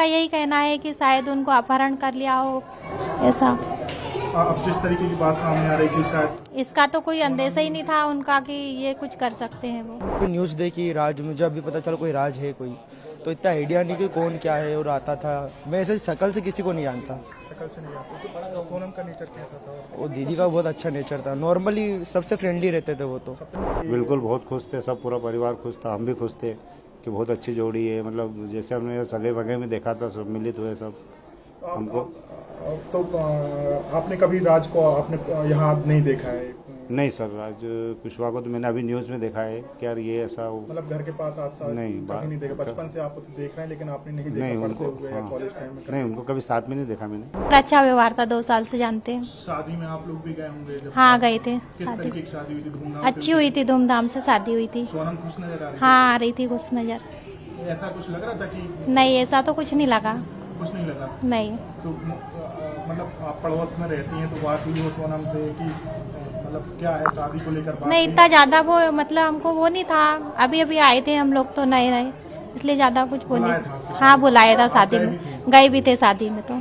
यही कहना है कि शायद उनको अपहरण कर लिया हो, ऐसा। अब जिस तरीके की बात सामने आ रही थी, शायद इसका तो कोई अंदेशा ही नहीं था उनका कि ये कुछ कर सकते हैं वो। न्यूज़ देखी, राज मुझे अभी पता चला कोई राज है कोई, तो इतना आइडिया नहीं कि कौन क्या है। और आता था, मैं ऐसे शक्ल से किसी को नहीं जानता। शक्ल से नहीं आता। तो सोनम का नेचर कैसा था? वो दीदी का बहुत अच्छा नेचर था, नॉर्मली सबसे फ्रेंडली रहते थे वो तो। बिल्कुल बहुत खुश थे, सब पूरा परिवार खुश था, हम भी खुश थे कि बहुत अच्छी जोड़ी है। मतलब जैसे हमने सगे वगे में देखा था, सब मिलित हुए सब हमको। तो आपने कभी राज को आपने यहाँ नहीं देखा है? नहीं सर, राज कुशवाहा को तो मैंने अभी न्यूज़ में देखा है कि यार ये ऐसा मतलब घर के पास आप नहीं, कभी नहीं देखा? बचपन से आप उसे देख रहे हैं लेकिन आपने नहीं देखा? नहीं पढ़ते उनको, हुए या हाँ, कॉलेज टाइम में? नहीं उनको कभी साथ में नहीं देखा मैंने। और अच्छा व्यवहार था, 2 साल से जानते हैं। शादी में आप लोग भी गए होंगे जब? हाँ गए थे। किस शादी तरीके की शादी हुई थी? धूमधाम अच्छी हुई थी, धूमधाम से शादी हुई थी। सोनम खुश नजर आ रही हाँ, आ रही थी खुश नजर। थी? ऐसा कुछ लग रहा था कि? नहीं, ऐसा तो कुछ नहीं लगा। कुछ नहीं लगा? नहीं। तो मतलब आप पड़ोस में रहती हैं तो बात हुई हो सोनम से कि मतलब क्या है शादी को लेकर बात? नहीं, इतना ज्यादा वो मतलब हमको वो नहीं था। अभी अभी आए थे हम लोग तो नए नए, इसलिए ज्यादा कुछ वो बुलाया नहीं। था? हाँ बुलाया था शादी में, गए भी थे शादी में। तो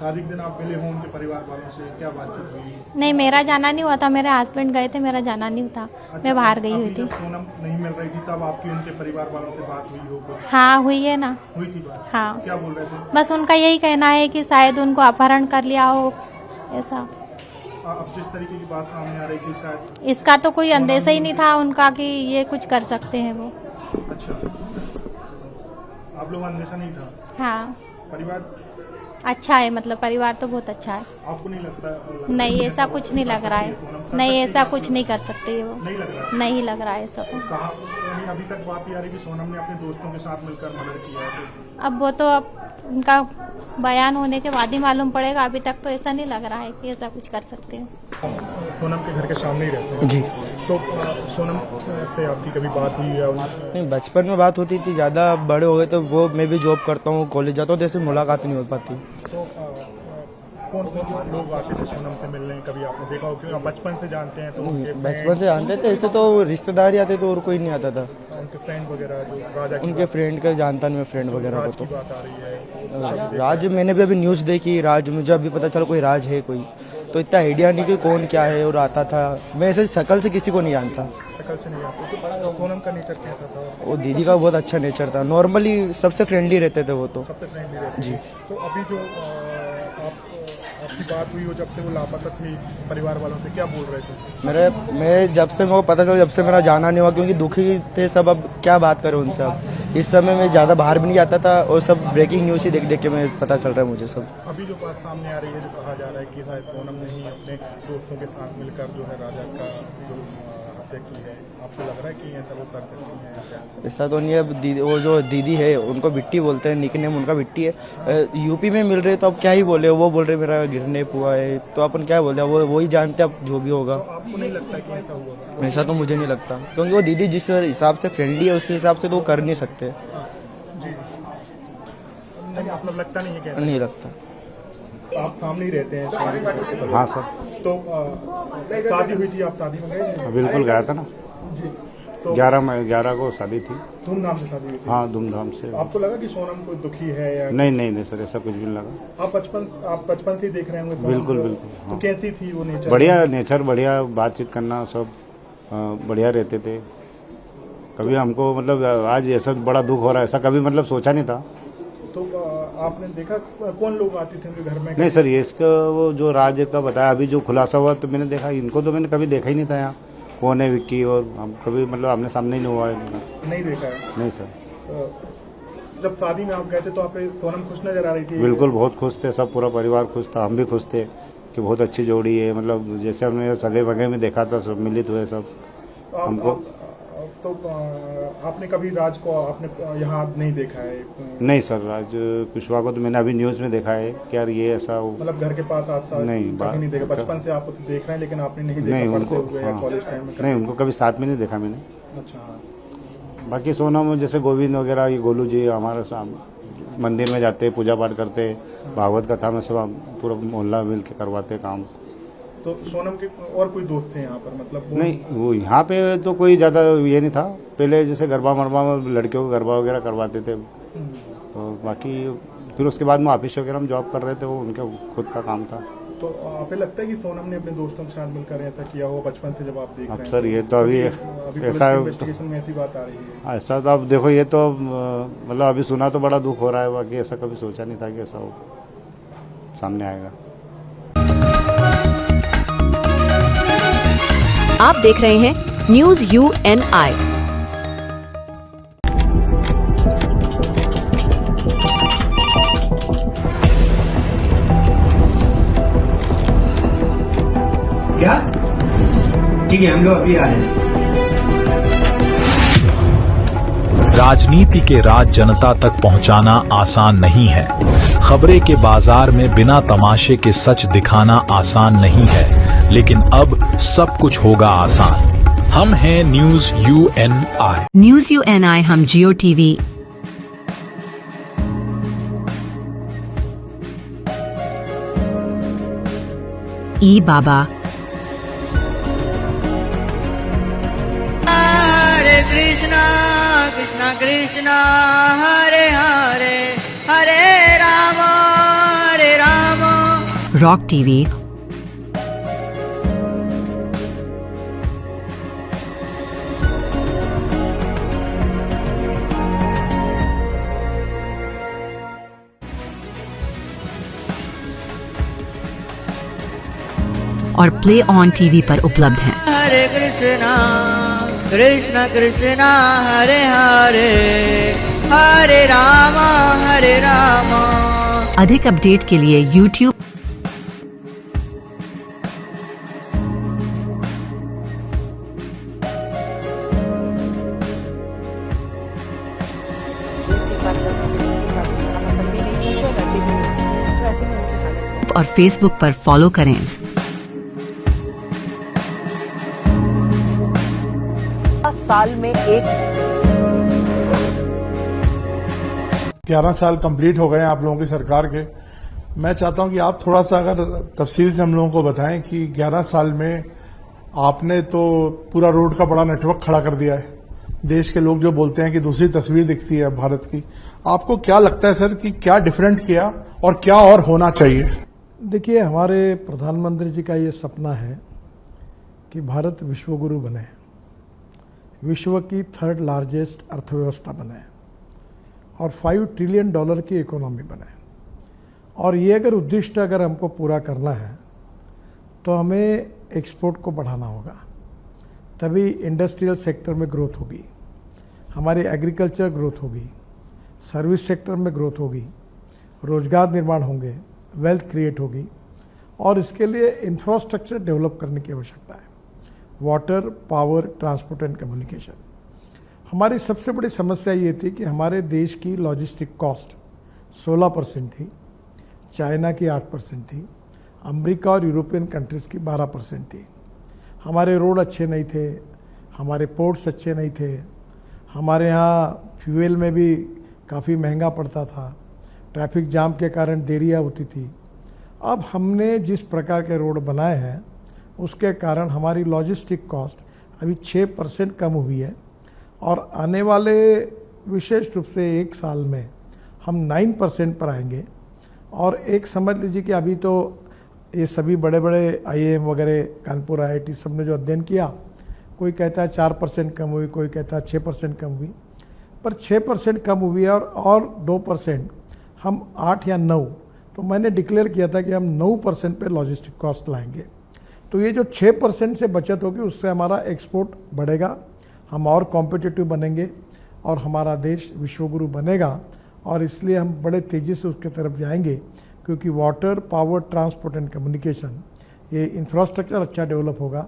शादी के दिन आप मिले हो उनके परिवार वालों से, क्या बातचीत हुई? नहीं, मेरा जाना नहीं हुआ था, मेरे हस्बैंड गए थे, मेरा जाना नहीं था। मैं बाहर गई हुई अभी थी। जब सोनम नहीं मिल रही थी तब आपकी उनके परिवार वालों से बात हुई हो? हाँ हुई है ना। हुई थी बात? हाँ, क्या बोल रहे थे? बस उनका यही कहना है कि शायद उनको अपहरण कर लिया हो, ऐसा। अब जिस तरीके की बात सामने आ रही थी, शायद इसका तो कोई अंदेशा ही नहीं था उनका कि ये कुछ कर सकते हैं वो। अच्छा, आप लोग अंदेशा नहीं था? हाँ, परिवार अच्छा है, मतलब परिवार तो बहुत अच्छा है। आपको नहीं लगता? नहीं, ऐसा कुछ नहीं लग रहा है। नहीं, ऐसा कुछ नहीं कर सकते वो। नहीं लग रहा? नहीं लग रहा है ऐसा तो। कहा यानी अभी तक बात ये आ रही कि सोनम ने अपने दोस्तों के साथ मिलकर मर्डर किया है? अब वो तो अब उनका बयान होने के बाद ही मालूम पड़ेगा। अभी तक तो ऐसा नहीं लग रहा है कि ऐसा कुछ कर सकते हैं। सोनम के घर के सामने ही रहते हैं? जी। तो सोनम से आपकी कभी बात हुई या नहीं, बचपन में बात होती थी, ज़्यादा बड़े हो गए तो वो मैं भी जॉब करता हूँ, कॉलेज जाता हूँ, तो ऐसे मुलाकात नहीं हो पाती। तो कौन कौन लोग आते थे सोनम से मिलने? कभी आपने देखा हो? क्योंकि आप बचपन से जानते हैं तो उनके बचपन से जानते थे, ऐसे तो रिश्तेदार ही आते थे और कोई नहीं आता था। उनके फ्रेंड वगैरह जो राजा की उनके फ्रेंड का जानता नहीं मैं, फ्रेंड वगैरह को राज की तो। बात आ रही है? राज मैंने भी अभी न्यूज़ देखी, राज मुझे अभी पता चला कोई राज है कोई, तो इतना आइडिया नहीं कि कौन क्या है। और आता था, मैं ऐसे शक्ल से किसी को नहीं जानता। शक्ल से नहीं आता। तो सोनम का नेचर कैसा था? वो दीदी का बहुत अच्छा नेचर था, नॉर्मली सबसे फ्रेंडली रहते थे वो तो। सबसे फ्रेंडली रहती जी। है। तो अभी जो आपकी बात हुई हो जब से वो लापता थी, परिवार वालों से क्या बोल रहे थे? मैं जब से मेरे को पता चला, जब से मेरा जाना नहीं हुआ, क्योंकि दुखी थे सब। अब क्या बात करें उनसे। अब इस समय मैं ज़्यादा बाहर भी नहीं जाता था और सब ब्रेकिंग न्यूज़ ही देख देख के मैं पता चल रहा है मुझे सब। अभी जो बात सामने आ रही है, जो कहा जा रहा है कि शायद सोनम ने ही अपने दोस्तों के साथ मिलकर जो है राजा का जो हत्या की है, आपको लग रहा है कि ऐसा वो कर सकती है? ऐसा तो नहीं है। अब दीदी, वो जो दीदी है उनको बिट्टी बोलते हैं, निकनेम उनका बिट्टी है। यूपी में मिल रहे तो अब क्या ही बोले, वो बोल रहे मेरा गिरने हुआ है, तो अपन क्या बोले, वो ही जानते अब जो भी होगा। तो आपको नहीं लगता कि ऐसा हुआ? ऐसा तो मुझे नहीं लगता, क्योंकि वो दीदी जिस हिसाब से फ्रेंडली है उस हिसाब से तो वो कर नहीं सकते। जी, नहीं आप लोग लगता नहीं है? क्या नहीं लगता। आप सामने ही रहते हैं शादी में? हाँ सर, तो शादी हुई थी, आप शादी में गए थे? बिल्कुल गया था ना। जी। तो 11 को शादी थी। धूमधाम से शादी हुई थी? हाँ धूमधाम से। आपको लगा कि सोनम कोई दुखी है या? नहीं सर, ऐसा कुछ भी नहीं लगा। आप बचपन से ही देख रहे होंगे सोनम बिल्कुल को। बिल्कुल, तो हाँ। कैसी थी वो नेचर? बढ़िया नेचर, बढ़िया बातचीत करना, सब बढ़िया रहते थे। कभी हमको मतलब आज ऐसा बड़ा दुख हो रहा है ऐसा कभी मतलब सोचा नहीं था। तो आपने देखा कौन लोग आते थे उनके घर में? नहीं सर, ये इसका वो जो राज का बताया अभी जो खुलासा हुआ, तो मैंने देखा, इनको तो मैंने कभी देखा ही नहीं था यहाँ। कौन है विक्की, और हम कभी मतलब आमने सामने ही नहीं हुआ है। नहीं देखा है? नहीं सर। जब शादी में आप गए थे तो आप सोनम खुश नजर आ रही थी? बिल्कुल बहुत खुश थे, सब पूरा परिवार खुश था, हम भी खुश थे कि बहुत अच्छी जोड़ी है। मतलब जैसे हमने सगे वगे में देखा था, सब मिलित हुए सब हमको। तो आपने कभी राज को आपने यहाँ नहीं देखा है? नहीं सर, राज कुशवाहा को तो मैंने अभी न्यूज़ में देखा है कि यार ये ऐसा मतलब घर के पास आप नहीं, कभी नहीं देखा? बचपन से आप उसे देख रहे हैं लेकिन आपने नहीं देखा? नहीं पढ़ते उनको, हुए या हाँ, कॉलेज टाइम में? नहीं उनको कभी साथ में नहीं देखा मैंने। अच्छा, हाँ। बाकी सोनम जैसे गोविंद वगैरह, ये गोलू जी हमारे साथ मंदिर में जाते, पूजा पाठ करते, भागवत कथा में सब पूरा मोहल्ला मिल के करवाते काम। तो सोनम के और कोई दोस्त थे यहाँ पर? मतलब नहीं, वो यहाँ पे तो कोई ज़्यादा ये नहीं था। पहले जैसे गरबा मरबा में लड़कियों को गरबा वगैरह करवाते थे, तो तो बाकी फिर उसके बाद में ऑफिस वगैरह में जॉब कर रहे थे, वो उनके खुद का काम था। तो आपको लगता है कि सोनम ने अपने दोस्तों के साथ मिलकर ऐसा किया हो बचपन से, जब आप देख रहे हैं? अक्सर ये तो अभी ऐसा इन्वेस्टिगेशन में ऐसी बात आ रही है। ऐसा तो अब देखो, ये तो मतलब अभी सुना तो बड़ा दुख हो रहा है, बाकी ऐसा कभी सोचा नहीं था कि ऐसा हो सामने आएगा। आप देख रहे हैं न्यूज UNI। क्या? ठीक है, हम लोग अभी आ रहे हैं। राजनीति के राज जनता तक पहुंचाना आसान नहीं है। खबरें के बाजार में बिना तमाशे के सच दिखाना आसान नहीं है, लेकिन अब सब कुछ होगा आसान। हम हैं न्यूज UNI। न्यूज UNI हम जियो TV, ई बाबा, हरे कृष्णा कृष्णा कृष्णा हरे हरे, हरे राम रॉक TV, और प्ले ऑन TV पर उपलब्ध हैं। हरे कृष्णा कृष्णा कृष्णा हरे हरे, हरे राम हरे राम। अधिक अपडेट के लिए YouTube और Facebook पर फॉलो करें। साल में 11 साल कंप्लीट हो गए हैं आप लोगों की सरकार के। मैं चाहता हूं कि आप थोड़ा सा अगर तफसील से हम लोगों को बताएं कि 11 साल में आपने तो पूरा रोड का बड़ा नेटवर्क खड़ा कर दिया है। देश के लोग जो बोलते हैं कि दूसरी तस्वीर दिखती है भारत की, आपको क्या लगता है सर कि क्या डिफरेंट किया और क्या और होना चाहिए? देखिए, हमारे प्रधानमंत्री जी का ये सपना है कि भारत विश्वगुरु बने, विश्व की 3rd लार्जेस्ट अर्थव्यवस्था बने और $5 ट्रिलियन की इकोनॉमी बने। और ये अगर उद्दिष्ट अगर हमको पूरा करना है तो हमें एक्सपोर्ट को बढ़ाना होगा, तभी इंडस्ट्रियल सेक्टर में ग्रोथ होगी, हमारी एग्रीकल्चर ग्रोथ होगी, सर्विस सेक्टर में ग्रोथ होगी, रोजगार निर्माण होंगे, वेल्थ क्रिएट होगी। और इसके लिए इंफ्रास्ट्रक्चर डेवलप करने की आवश्यकता है, water, power, transport and communication. हमारी सबसे बड़ी समस्या ये थी कि हमारे देश की लॉजिस्टिक कॉस्ट 16% थी, चाइना की 8% थी, अमेरिका और यूरोपियन कंट्रीज़ की 12% थी। हमारे रोड अच्छे नहीं थे, हमारे पोर्ट्स अच्छे नहीं थे, हमारे यहाँ फ्यूल में भी काफ़ी महंगा पड़ता था, ट्रैफिक जाम के कारण देरियाँ होती थी। अब हमने जिस प्रकार के रोड बनाए हैं उसके कारण हमारी लॉजिस्टिक कॉस्ट अभी 6% कम हुई है और आने वाले विशेष रूप से 1 साल में हम 9% पर आएंगे। और एक समझ लीजिए कि अभी तो ये सभी बड़े बड़े IIM वगैरह, कानपुर IIT सब ने जो अध्ययन किया, कोई कहता है 4% कम हुई, कोई कहता है 6% कम हुई, पर 6% कम हुई है और 2% हम 8 या 9, तो मैंने डिक्लेयर किया था कि हम 9% पे लॉजिस्टिक कॉस्ट लाएंगे। तो ये जो 6% से बचत होगी उससे हमारा एक्सपोर्ट बढ़ेगा, हम और कॉम्पिटिटिव बनेंगे और हमारा देश विश्वगुरु बनेगा। और इसलिए हम बड़े तेज़ी से उसके तरफ जाएंगे, क्योंकि water, power, transport and communication, ये इंफ्रास्ट्रक्चर अच्छा डेवलप होगा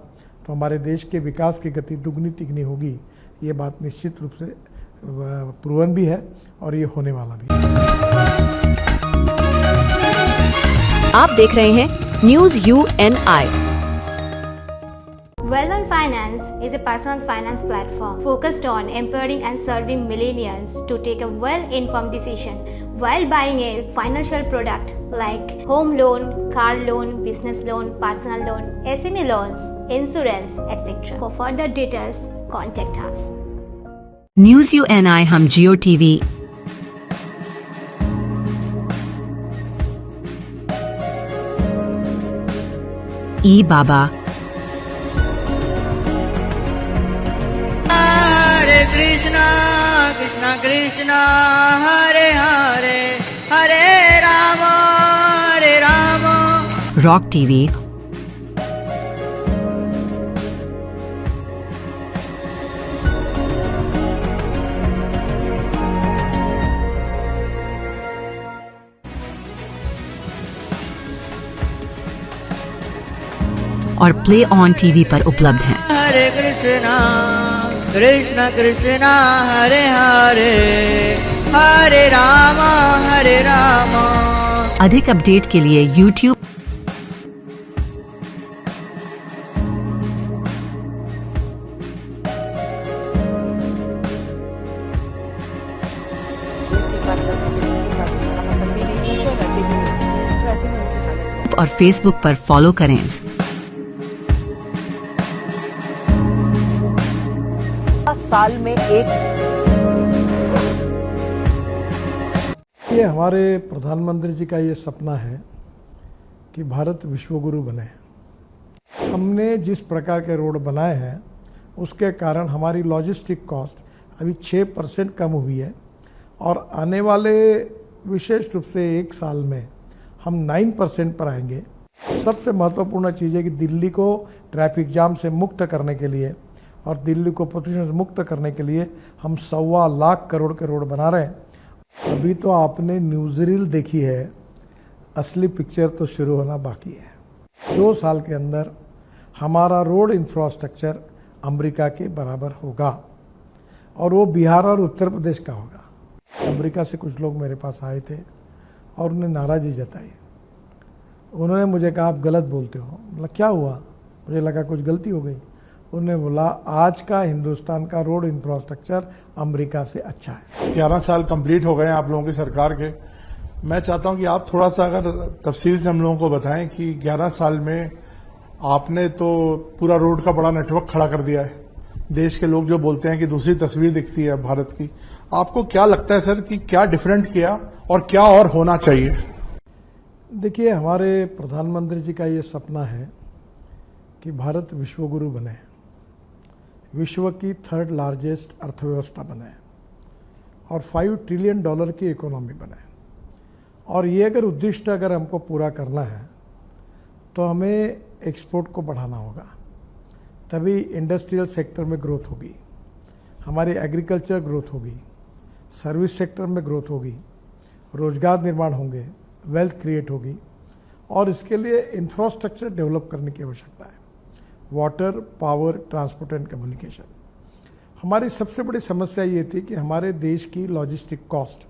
तो हमारे देश के विकास की गति दुगनी तिगनी होगी। ये बात निश्चित रूप से प्रूवन भी है और ये होने वाला भी है। आप देख रहे हैं news UNI। Well-Known Finance is a personal finance platform focused on empowering and serving millennials to take a well-informed decision while buying a financial product like home loan, car loan, business loan, personal loan, SME loans, insurance, etc. For further details, contact us. News UNI हम Jio TV, ई बाबा। Hare Krishna Krishna Krishna Hare Hare Hare Ram Hare Ram. Rock TV. और play on TV पर उपलब्ध हैं। हरे कृष्णा कृष्णा कृष्णा हरे हरे हरे राम हरे राम। अधिक update के लिए YouTube और Facebook पर फॉलो करें। साल में एक ये हमारे प्रधानमंत्री जी का ये सपना है कि भारत विश्वगुरु बने। हमने जिस प्रकार के रोड बनाए हैं उसके कारण हमारी लॉजिस्टिक कॉस्ट अभी 6% कम हुई है और आने वाले विशेष रूप से एक साल में हम 9% पर आएंगे। सबसे महत्वपूर्ण चीज़ है कि दिल्ली को ट्रैफिक जाम से मुक्त करने के लिए और दिल्ली को प्रदूषण से मुक्त करने के लिए हम 1.25 लाख करोड़ के रोड बना रहे हैं। अभी तो आपने न्यूज़रील देखी है, असली पिक्चर तो शुरू होना बाकी है। 2 साल के अंदर हमारा रोड इंफ्रास्ट्रक्चर अमेरिका के बराबर होगा और वो बिहार और उत्तर प्रदेश का होगा। अमेरिका से कुछ लोग मेरे पास आए थे और उन्हें नाराज़गी जताई। उन्होंने मुझे कहा आप गलत बोलते हो। मतलब क्या हुआ? मुझे लगा कुछ गलती हो गई। उन्होंने बोला आज का हिंदुस्तान का रोड इंफ्रास्ट्रक्चर अमेरिका से अच्छा है। 11 साल कंप्लीट हो गए हैं आप लोगों की सरकार के। मैं चाहता हूं कि आप थोड़ा सा अगर तफसील से हम लोगों को बताएं कि 11 साल में आपने तो पूरा रोड का बड़ा नेटवर्क खड़ा कर दिया है। देश के लोग जो बोलते हैं कि दूसरी तस्वीर दिखती है भारत की, आपको क्या लगता है सर कि क्या डिफरेंट किया और क्या और होना चाहिए? देखिए, हमारे प्रधानमंत्री जी का ये सपना है कि भारत विश्वगुरु बने, विश्व की 3rd लार्जेस्ट अर्थव्यवस्था बने और $5 ट्रिलियन की इकोनॉमी बने। और ये अगर उद्दिष्ट अगर हमको पूरा करना है तो हमें एक्सपोर्ट को बढ़ाना होगा, तभी इंडस्ट्रियल सेक्टर में ग्रोथ होगी, हमारी एग्रीकल्चर ग्रोथ होगी, सर्विस सेक्टर में ग्रोथ होगी, रोजगार निर्माण होंगे, वेल्थ क्रिएट होगी। और इसके लिए इंफ्रास्ट्रक्चर डेवलप करने की आवश्यकता है, water, power, transport and communication. हमारी सबसे बड़ी समस्या ये थी कि हमारे देश की लॉजिस्टिक कॉस्ट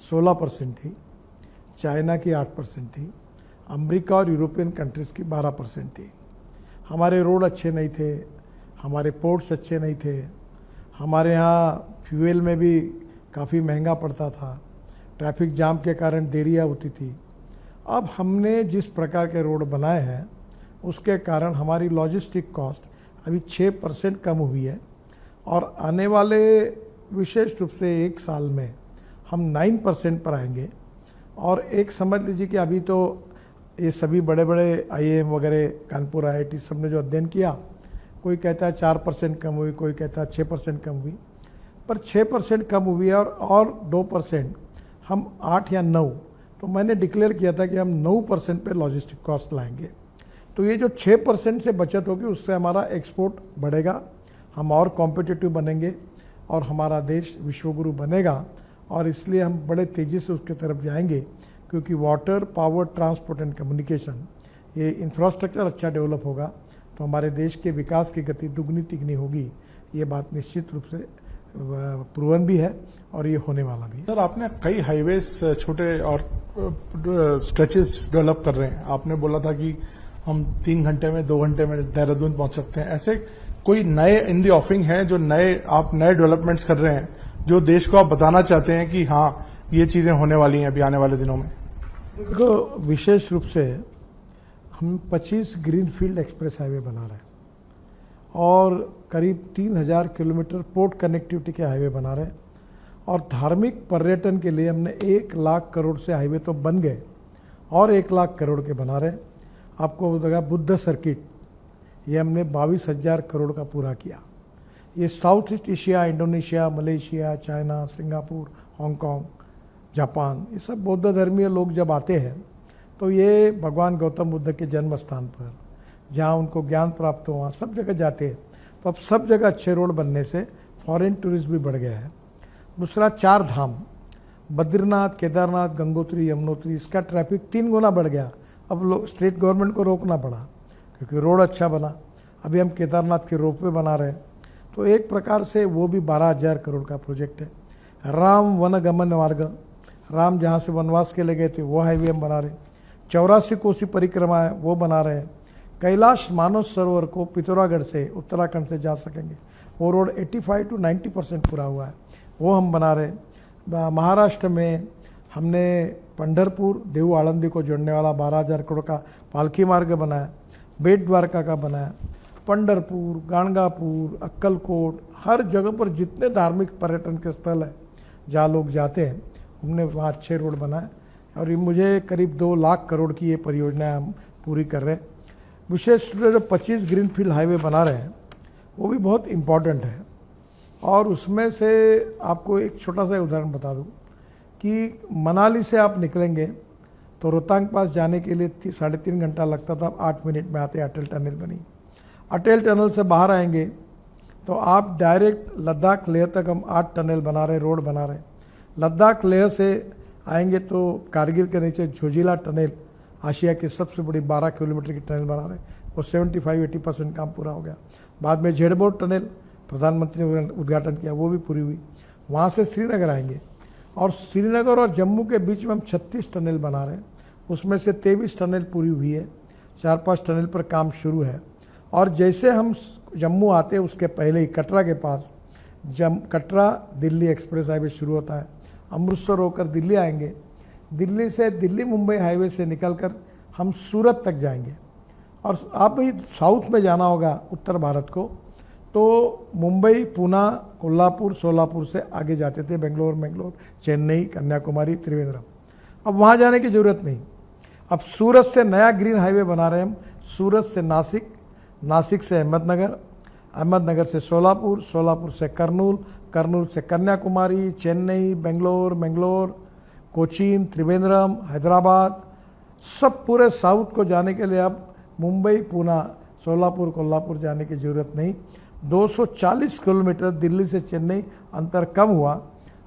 16% थी, चाइना की 8% थी, अमेरिका और यूरोपियन कंट्रीज़ की 12% थी। हमारे रोड अच्छे नहीं थे, हमारे पोर्ट्स अच्छे नहीं थे, हमारे यहाँ फ्यूल में भी काफ़ी महंगा पड़ता था, ट्रैफिक जाम के कारण देरियाँ होती थी। अब हमने जिस प्रकार के रोड बनाए हैं उसके कारण हमारी लॉजिस्टिक कॉस्ट अभी 6% कम हुई है और आने वाले विशेष रूप से एक साल में हम 9% पर आएंगे। और एक समझ लीजिए कि अभी तो ये सभी बड़े बड़े IIM वगैरह, कानपुर IIT सब ने जो अध्ययन किया, कोई कहता है 4% कम हुई, कोई कहता है 6% कम हुई, पर 6% कम हुई है और 2% हम 8 या 9, तो मैंने डिक्लेयर किया था कि हम 9% पे लॉजिस्टिक कॉस्ट लाएंगे। तो ये जो 6% से बचत होगी उससे हमारा एक्सपोर्ट बढ़ेगा, हम और कॉम्पिटिटिव बनेंगे और हमारा देश विश्वगुरु बनेगा। और इसलिए हम बड़े तेज़ी से उसके तरफ जाएंगे, क्योंकि water, power, transport and communication, ये इंफ्रास्ट्रक्चर अच्छा डेवलप होगा तो हमारे देश के विकास की गति दुगनी तिगनी होगी। ये बात निश्चित रूप से प्रूवन भी है और ये होने वाला भी है। सर, आपने कई हाईवेज छोटे और स्ट्रेचेस डेवलप कर रहे हैं। आपने बोला था कि हम 3 घंटे में, 2 घंटे में देहरादून पहुंच सकते हैं। ऐसे कोई नए इन दी ऑफरिंग है जो आप नए डेवलपमेंट्स कर रहे हैं जो देश को आप बताना चाहते हैं कि हाँ ये चीज़ें होने वाली हैं अभी आने वाले दिनों में? देखो, विशेष रूप से हम 25 ग्रीनफील्ड एक्सप्रेस हाईवे बना रहे हैं और करीब 3000 किलोमीटर पोर्ट कनेक्टिविटी के हाईवे बना रहे हैं। और धार्मिक पर्यटन के लिए हमने 1 लाख करोड़ से हाईवे तो बन गए और 1 लाख करोड़ के बना रहे हैं। आपको लगा बुद्ध सर्किट, ये हमने 22,000 करोड़ का पूरा किया। ये south east Asia, Indonesia, Malaysia, China, Singapore, Hong Kong, Japan, ये सब बौद्ध धर्मीय लोग जब आते हैं तो ये भगवान गौतम बुद्ध के जन्म स्थान पर जहाँ उनको ज्ञान प्राप्त हो वहाँ सब जगह जाते हैं। तो अब सब जगह अच्छे रोड बनने से फॉरेन टूरिस्ट भी बढ़ गया है। दूसरा, 4 धाम बद्रीनाथ, केदारनाथ, गंगोत्री, यमुनोत्री, इसका ट्रैफिक 3 गुना बढ़ गया। अब लोग स्टेट गवर्नमेंट को रोकना पड़ा क्योंकि रोड अच्छा बना। अभी हम केदारनाथ के रोपवे बना रहे हैं, तो एक प्रकार से वो भी 12,000 करोड़ का प्रोजेक्ट है। राम वन गमन मार्ग, राम जहाँ से वनवास के लिए गए थे वो हाईवे हम बना रहे हैं। 84 कोसी परिक्रमा है वो बना रहे हैं। कैलाश मानस सरोवर को पिथौरागढ़ से उत्तराखंड से जा सकेंगे, वो रोड 85 to 90% पूरा हुआ है, वो हम बना रहे हैं। महाराष्ट्र में हमने पंढरपुर देहू आळंदी को जोड़ने वाला 12,000 करोड़ का पालकी मार्ग बनाया, बेट द्वारका का बनाया। पंढरपुर, गाणगापुर, अक्कलकोट, हर जगह पर जितने धार्मिक पर्यटन के स्थल हैं जहाँ लोग जाते हैं, हमने वहाँ अच्छे रोड बनाए। और ये मुझे करीब 2 लाख करोड़ की ये परियोजनाएं हम पूरी कर रहे हैं। विशेष रूप से जो 25 ग्रीनफील्ड हाईवे बना रहे हैं वो भी बहुत इम्पॉर्टेंट है। और उसमें से आपको एक छोटा सा उदाहरण बता दूं कि मनाली से आप निकलेंगे तो रोहतांग पास जाने के लिए 3.5 घंटा लगता था, 8 मिनट में आते। अटल टनल बनी, अटल टनल से बाहर आएंगे तो आप डायरेक्ट लद्दाख लेह तक हम 8 टनल बना रहे, रोड बना रहे। लद्दाख लेह से आएंगे तो कारगिल के नीचे झोजिला टनल, आशिया की सबसे बड़ी 12 किलोमीटर की टनल बना रहे, वो 75-80% काम पूरा हो गया। बाद में झेड़बोर टनल प्रधानमंत्री ने उद्घाटन किया, वो भी पूरी हुई। वहाँ से श्रीनगर आएंगे और श्रीनगर और जम्मू के बीच में हम 36 टनल बना रहे हैं, उसमें से 23 टनल पूरी हुई है, 4-5 टनल पर काम शुरू है। और जैसे हम जम्मू आते हैं उसके पहले ही कटरा के पास कटरा दिल्ली एक्सप्रेस हाईवे शुरू होता है। अमृतसर होकर दिल्ली आएंगे, दिल्ली से दिल्ली मुंबई हाईवे से निकलकर हम सूरत तक जाएंगे। और आप भी साउथ में जाना होगा उत्तर भारत को, तो मुंबई, पूना, कोल्हापुर, सोलापुर से आगे जाते थे, बेंगलोर, चेन्नई, कन्याकुमारी, त्रिवेंद्रम। अब वहाँ जाने की ज़रूरत नहीं। अब सूरत से नया ग्रीन हाईवे बना रहे हैं हम, सूरत से नासिक, नासिक से अहमदनगर, अहमदनगर से सोलापुर, सोलापुर से कर्नूल, कर्नूल से कन्याकुमारी, चेन्नई, बेंगलोर, कोचीन, त्रिवेंद्रम, हैदराबाद, सब पूरे साउथ को जाने के लिए अब मुंबई, पूना, सोलापुर, कोल्हापुर जाने की ज़रूरत नहीं। 240 किलोमीटर दिल्ली से चेन्नई अंतर कम हुआ।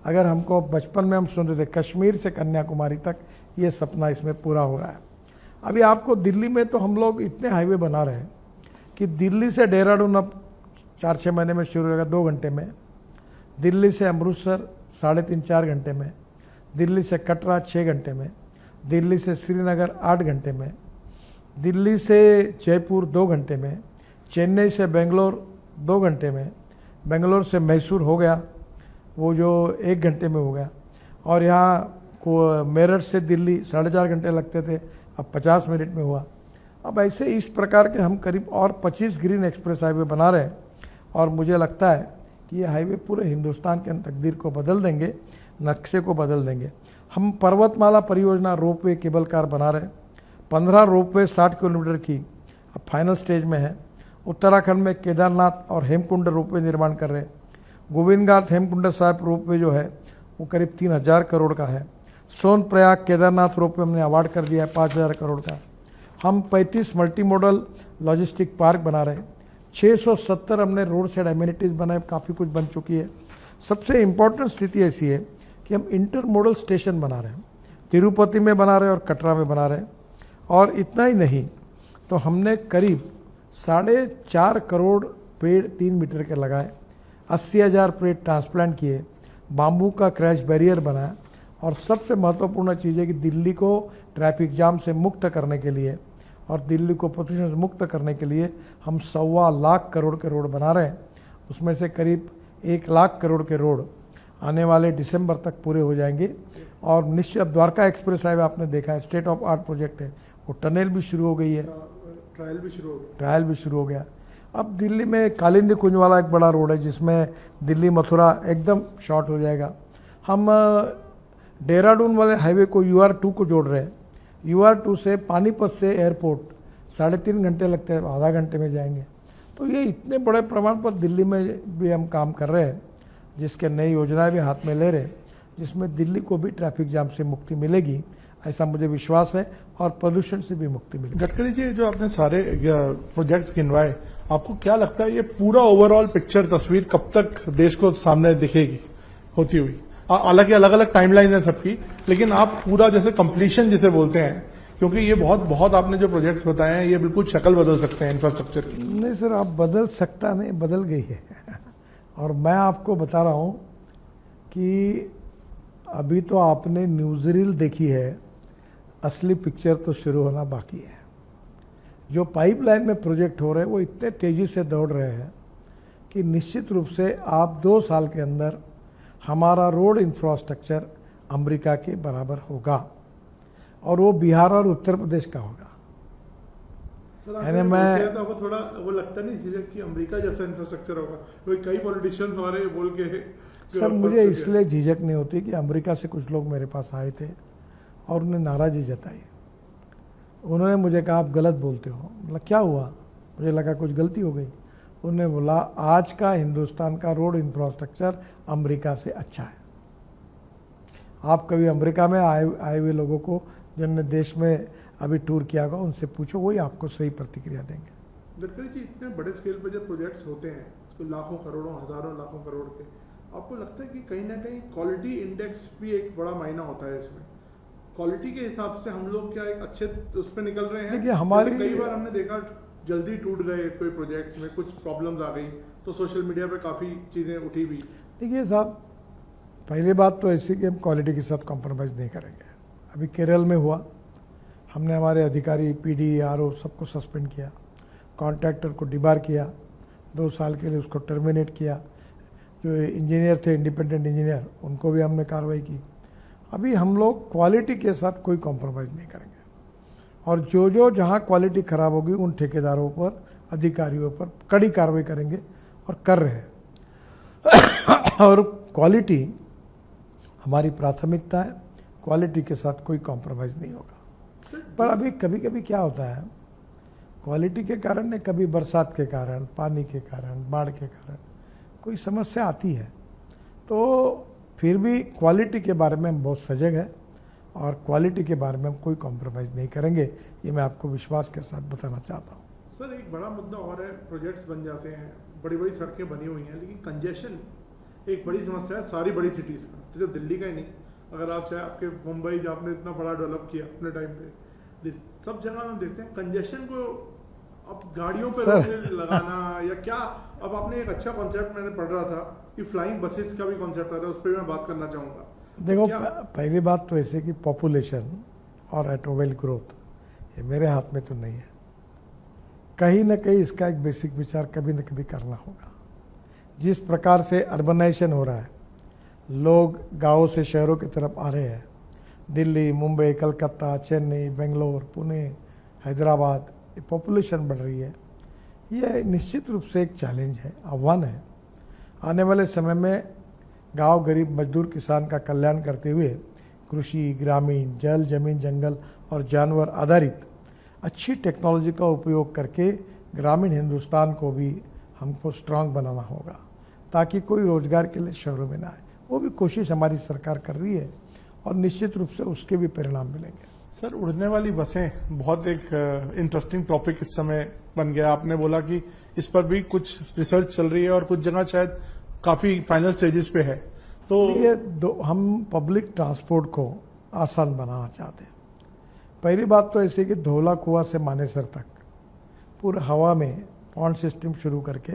अगर हमको बचपन में हम सुन रहे थे कश्मीर से कन्याकुमारी तक, ये सपना इसमें पूरा हो रहा है। अभी आपको दिल्ली में तो हम लोग इतने हाईवे बना रहे हैं कि दिल्ली से देहरादून अब 4-6 महीने में शुरू होगा 2 घंटे में, दिल्ली से अमृतसर 3.5-4 घंटे में, दिल्ली से कटरा 6 घंटे में, दिल्ली से श्रीनगर 8 घंटे में, दिल्ली से जयपुर 2 घंटे में, चेन्नई से बेंगलोर 2 घंटे में, बेंगलोर से मैसूर हो गया वो जो 1 घंटे में हो गया। और यहाँ को मेरठ से दिल्ली 4.5 घंटे लगते थे, अब 50 मिनट में हुआ। अब ऐसे इस प्रकार के हम करीब और 25 ग्रीन एक्सप्रेस हाईवे बना रहे हैं। और मुझे लगता है कि ये हाईवे पूरे हिंदुस्तान के तकदीर को बदल देंगे, नक्शे को बदल देंगे। हम पर्वतमाला परियोजना रोपवे केबल कार बना रहे हैं, 15 रोपवे 60 किलोमीटर की अब फाइनल स्टेज में है। उत्तराखंड में केदारनाथ और हेमकुंड रोपवे निर्माण कर रहे हैं। गोविंदघाट हेमकुंड साहिब रोपवे जो है वो करीब 3,000 करोड़ का है। सोनप्रयाग केदारनाथ रोपवे हमने अवार्ड कर दिया है 5,000 करोड़ का। हम 35 मल्टी मॉडल लॉजिस्टिक पार्क बना रहे हैं, 670 हमने रोड साइड एमिनिटीज़ बनाए, काफ़ी कुछ बन चुकी है। सबसे इम्पोर्टेंट स्थिति ऐसी है कि हम इंटर मॉडल स्टेशन बना रहे हैं, तिरुपति में बना रहे हैं और कटरा में बना रहे हैं। और इतना ही नहीं तो हमने करीब 4.5 करोड़ पेड़ 3 मीटर के लगाए, 80,000 पेड़ ट्रांसप्लांट किए, बाम्बू का क्रैश बैरियर बनाया। और सबसे महत्वपूर्ण चीज़ है कि दिल्ली को ट्रैफिक जाम से मुक्त करने के लिए और दिल्ली को प्रदूषण से मुक्त करने के लिए हम 1.25 लाख करोड़ के रोड बना रहे हैं। उसमें से करीब 1 लाख करोड़ के रोड आने वाले दिसंबर तक पूरे हो जाएंगे। और निश्चित द्वारका एक्सप्रेस हाईवे आपने देखा है, स्टेट ऑफ आर्ट प्रोजेक्ट है, वो टनल भी शुरू हो गई है, ट्रायल भी शुरू हो गया। अब दिल्ली में कालिंदी कुंज वाला एक बड़ा रोड है जिसमें दिल्ली मथुरा एकदम शॉर्ट हो जाएगा। हम देहरादून वाले हाईवे को UR2 को जोड़ रहे हैं। UR2 से पानीपत से एयरपोर्ट 3.5 घंटे लगते हैं, आधा घंटे में जाएंगे। तो ये इतने बड़े प्रमाण पर दिल्ली में भी हम काम कर रहे हैं, जिसके नई योजनाएं भी हाथ में ले रहे हैं, जिसमें दिल्ली को भी ट्रैफिक जाम से मुक्ति मिलेगी, ऐसा मुझे विश्वास है, और प्रदूषण से भी मुक्ति मिलेगी। गडकरी जी, जो आपने सारे प्रोजेक्ट्स गिनवाए, आपको क्या लगता है ये पूरा ओवरऑल पिक्चर, तस्वीर कब तक देश को सामने दिखेगी होती हुई? हालांकि अलग अलग टाइमलाइन है सबकी, लेकिन आप पूरा जैसे कंप्लीशन जिसे बोलते हैं, क्योंकि ये बहुत आपने जो प्रोजेक्ट्स बताए हैं ये बिल्कुल शक्ल बदल सकते हैं इंफ्रास्ट्रक्चर की। नहीं सर, आप बदल सकता नहीं, बदल गई है। और मैं आपको बता रहा हूँ कि अभी तो आपने न्यूज़रील देखी है, असली पिक्चर तो शुरू होना बाकी है। जो पाइपलाइन में प्रोजेक्ट हो रहे हैं वो इतने तेज़ी से दौड़ रहे हैं कि निश्चित रूप से आप 2 साल के अंदर हमारा रोड इंफ्रास्ट्रक्चर अमेरिका के बराबर होगा, और वो बिहार और उत्तर प्रदेश का होगा। यानी मैं तो आपको थोड़ा वो लगता नहीं झिझक कि अमेरिका जैसा इंफ्रास्ट्रक्चर होगा? कई पॉलिटिशियंस हमारे बोल के सर, मुझे इसलिए झिझक नहीं होती कि अमेरिका से कुछ लोग मेरे पास आए थे और उन्हें नाराज़गी जताई। उन्होंने मुझे कहा आप गलत बोलते हो। मतलब क्या हुआ? मुझे लगा कुछ गलती हो गई। उन्होंने बोला आज का हिंदुस्तान का रोड इंफ्रास्ट्रक्चर अमेरिका से अच्छा है। आप कभी अमेरिका में आए हुए लोगों को, जिनने देश में अभी टूर किया होगा, उनसे पूछो, वही आपको सही प्रतिक्रिया देंगे। गडकरी जी, इतने बड़े स्केल पर जब प्रोजेक्ट्स होते हैं, तो लाखों करोड़ों, हजारों लाखों करोड़ के, आपको लगता है कि कहीं ना कहीं क्वालिटी इंडेक्स भी एक बड़ा मायना होता है इसमें? क्वालिटी के हिसाब से हम लोग क्या एक अच्छे उस पर निकल रहे हैं? देखिए, हमारी कई बार हमने देखा जल्दी टूट गए कोई प्रोजेक्ट्स में, कुछ प्रॉब्लम्स आ गई तो सोशल मीडिया पे काफ़ी चीज़ें उठी भी। देखिए साहब, पहली बात तो ऐसी कि हम क्वालिटी के साथ कॉम्प्रोमाइज़ नहीं करेंगे। अभी केरल में हुआ, हमने हमारे अधिकारी PD RO सबको सस्पेंड किया, कॉन्ट्रैक्टर को डिबार किया, 2 साल के लिए उसको टर्मिनेट किया। जो इंजीनियर थे, इंडिपेंडेंट इंजीनियर, उनको भी हमने कार्रवाई की। अभी हम लोग क्वालिटी के साथ कोई कॉम्प्रोमाइज़ नहीं करेंगे, और जो जहाँ क्वालिटी ख़राब होगी उन ठेकेदारों पर, अधिकारियों पर कड़ी कार्रवाई करेंगे, और कर रहे हैं। और क्वालिटी हमारी प्राथमिकता है, क्वालिटी के साथ कोई कॉम्प्रोमाइज़ नहीं होगा। पर अभी कभी कभी क्या होता है, क्वालिटी के कारण नहीं, कभी बरसात के कारण, पानी के कारण, बाढ़ के कारण कोई समस्या आती है, तो फिर भी क्वालिटी के बारे में हम बहुत सजग हैं, और क्वालिटी के बारे में हम कोई कॉम्प्रोमाइज़ नहीं करेंगे, ये मैं आपको विश्वास के साथ बताना चाहता हूँ। सर, एक बड़ा मुद्दा और है, प्रोजेक्ट्स बन जाते हैं, बड़ी बड़ी सड़कें बनी हुई हैं, लेकिन कंजेशन एक बड़ी समस्या है सारी बड़ी सिटीज़ का, सिर्फ दिल्ली का ही नहीं। अगर आप चाहे आपके मुंबई, जो आपने इतना बड़ा डेवलप किया अपने टाइम पे, सब जगह हम देखते हैं कंजेशन को अब गाड़ियों पे लगाना या क्या। अब आपने एक अच्छा कॉन्सेप्ट मैंने पढ़ रहा था कि फ्लाइंग बसेस का भी कॉन्सेप्ट आता है, उस पर मैं बात करना चाहूँगा। देखो, पहली बात तो ऐसे कि पॉपुलेशन और ऑटोमोबाइल ग्रोथ ये मेरे हाथ में तो नहीं है। कहीं ना कहीं इसका एक बेसिक विचार कभी न कभी करना होगा। जिस प्रकार से अर्बनाइजेशन हो रहा है, लोग गाँव से शहरों की तरफ आ रहे हैं, दिल्ली, मुंबई, कलकत्ता, चेन्नई, बेंगलोर, पुणे, हैदराबाद, ये पॉपुलेशन बढ़ रही है। ये निश्चित रूप से एक चैलेंज है, आह्वान है। आने वाले समय में गांव, गरीब, मजदूर, किसान का कल्याण करते हुए कृषि, ग्रामीण, जल, जमीन, जंगल और जानवर आधारित अच्छी टेक्नोलॉजी का उपयोग करके ग्रामीण हिंदुस्तान को भी हमको स्ट्रांग बनाना होगा, ताकि कोई रोजगार के लिए शहरों में ना आए। वो भी कोशिश हमारी सरकार कर रही है, और निश्चित रूप से उसके भी परिणाम मिलेंगे। सर, उड़ने वाली बसें बहुत एक इंटरेस्टिंग टॉपिक इस समय बन गया। आपने बोला कि इस पर भी कुछ रिसर्च चल रही है और कुछ जगह शायद काफ़ी फाइनल स्टेजेस पे है। तो ये हम पब्लिक ट्रांसपोर्ट को आसान बनाना चाहते हैं। पहली बात तो ऐसे कि धौला कुआं से मानेसर तक पूरा हवा में पॉन्ड सिस्टम शुरू करके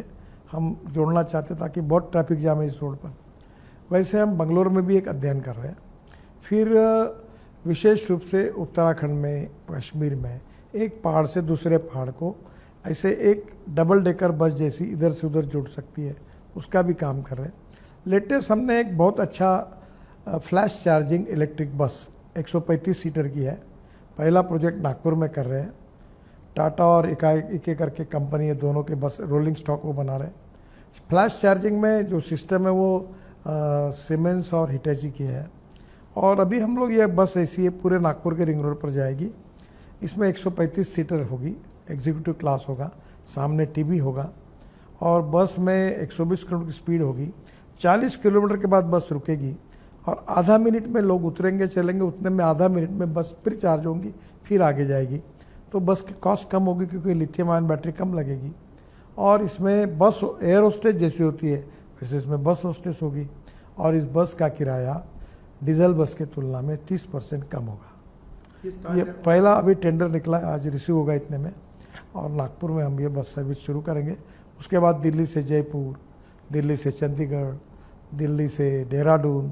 हम जोड़ना चाहते हैं, ताकि बहुत ट्रैफिक जाम है इस रोड पर। वैसे हम बंगलोर में भी एक अध्ययन कर रहे हैं। फिर विशेष रूप से उत्तराखंड में, कश्मीर में एक पहाड़ से दूसरे पहाड़ को ऐसे एक डबल डेकर बस जैसी इधर से उधर जुड़ सकती है, उसका भी काम कर रहे हैं। लेटेस्ट हमने एक बहुत अच्छा flash charging electric bus 135 seater की है, पहला प्रोजेक्ट नागपुर में कर रहे हैं। टाटा और एक करके कंपनी है, दोनों के बस रोलिंग स्टॉक वो बना रहे हैं। फ्लैश चार्जिंग में जो सिस्टम है वो सीमेंस और हिटैची की है, और अभी हम लोग ये बस ऐसी है पूरे नागपुर के रिंग रोड पर जाएगी। इसमें 135 सीटर होगी, एग्जीक्यूटिव क्लास होगा, सामने टीवी होगा और बस में 120 किलोमीटर की स्पीड होगी। 40 किलोमीटर के बाद बस रुकेगी और आधा मिनट में लोग उतरेंगे, चलेंगे, उतने में आधा मिनट में बस फिर चार्ज होंगी, फिर आगे जाएगी। तो बस की कॉस्ट कम होगी क्योंकि लिथियम आयन बैटरी कम लगेगी। और इसमें बस एयर होस्टेस जैसी होती है वैसे इसमें बस होस्टेस होगी और इस बस का किराया डीजल बस के तुलना में 30% कम होगा। ये पहला अभी टेंडर निकला है, आज रिसीव होगा इतने में, और नागपुर में हम ये बस सर्विस शुरू करेंगे। उसके बाद दिल्ली से जयपुर, दिल्ली से चंडीगढ़, दिल्ली से देहरादून,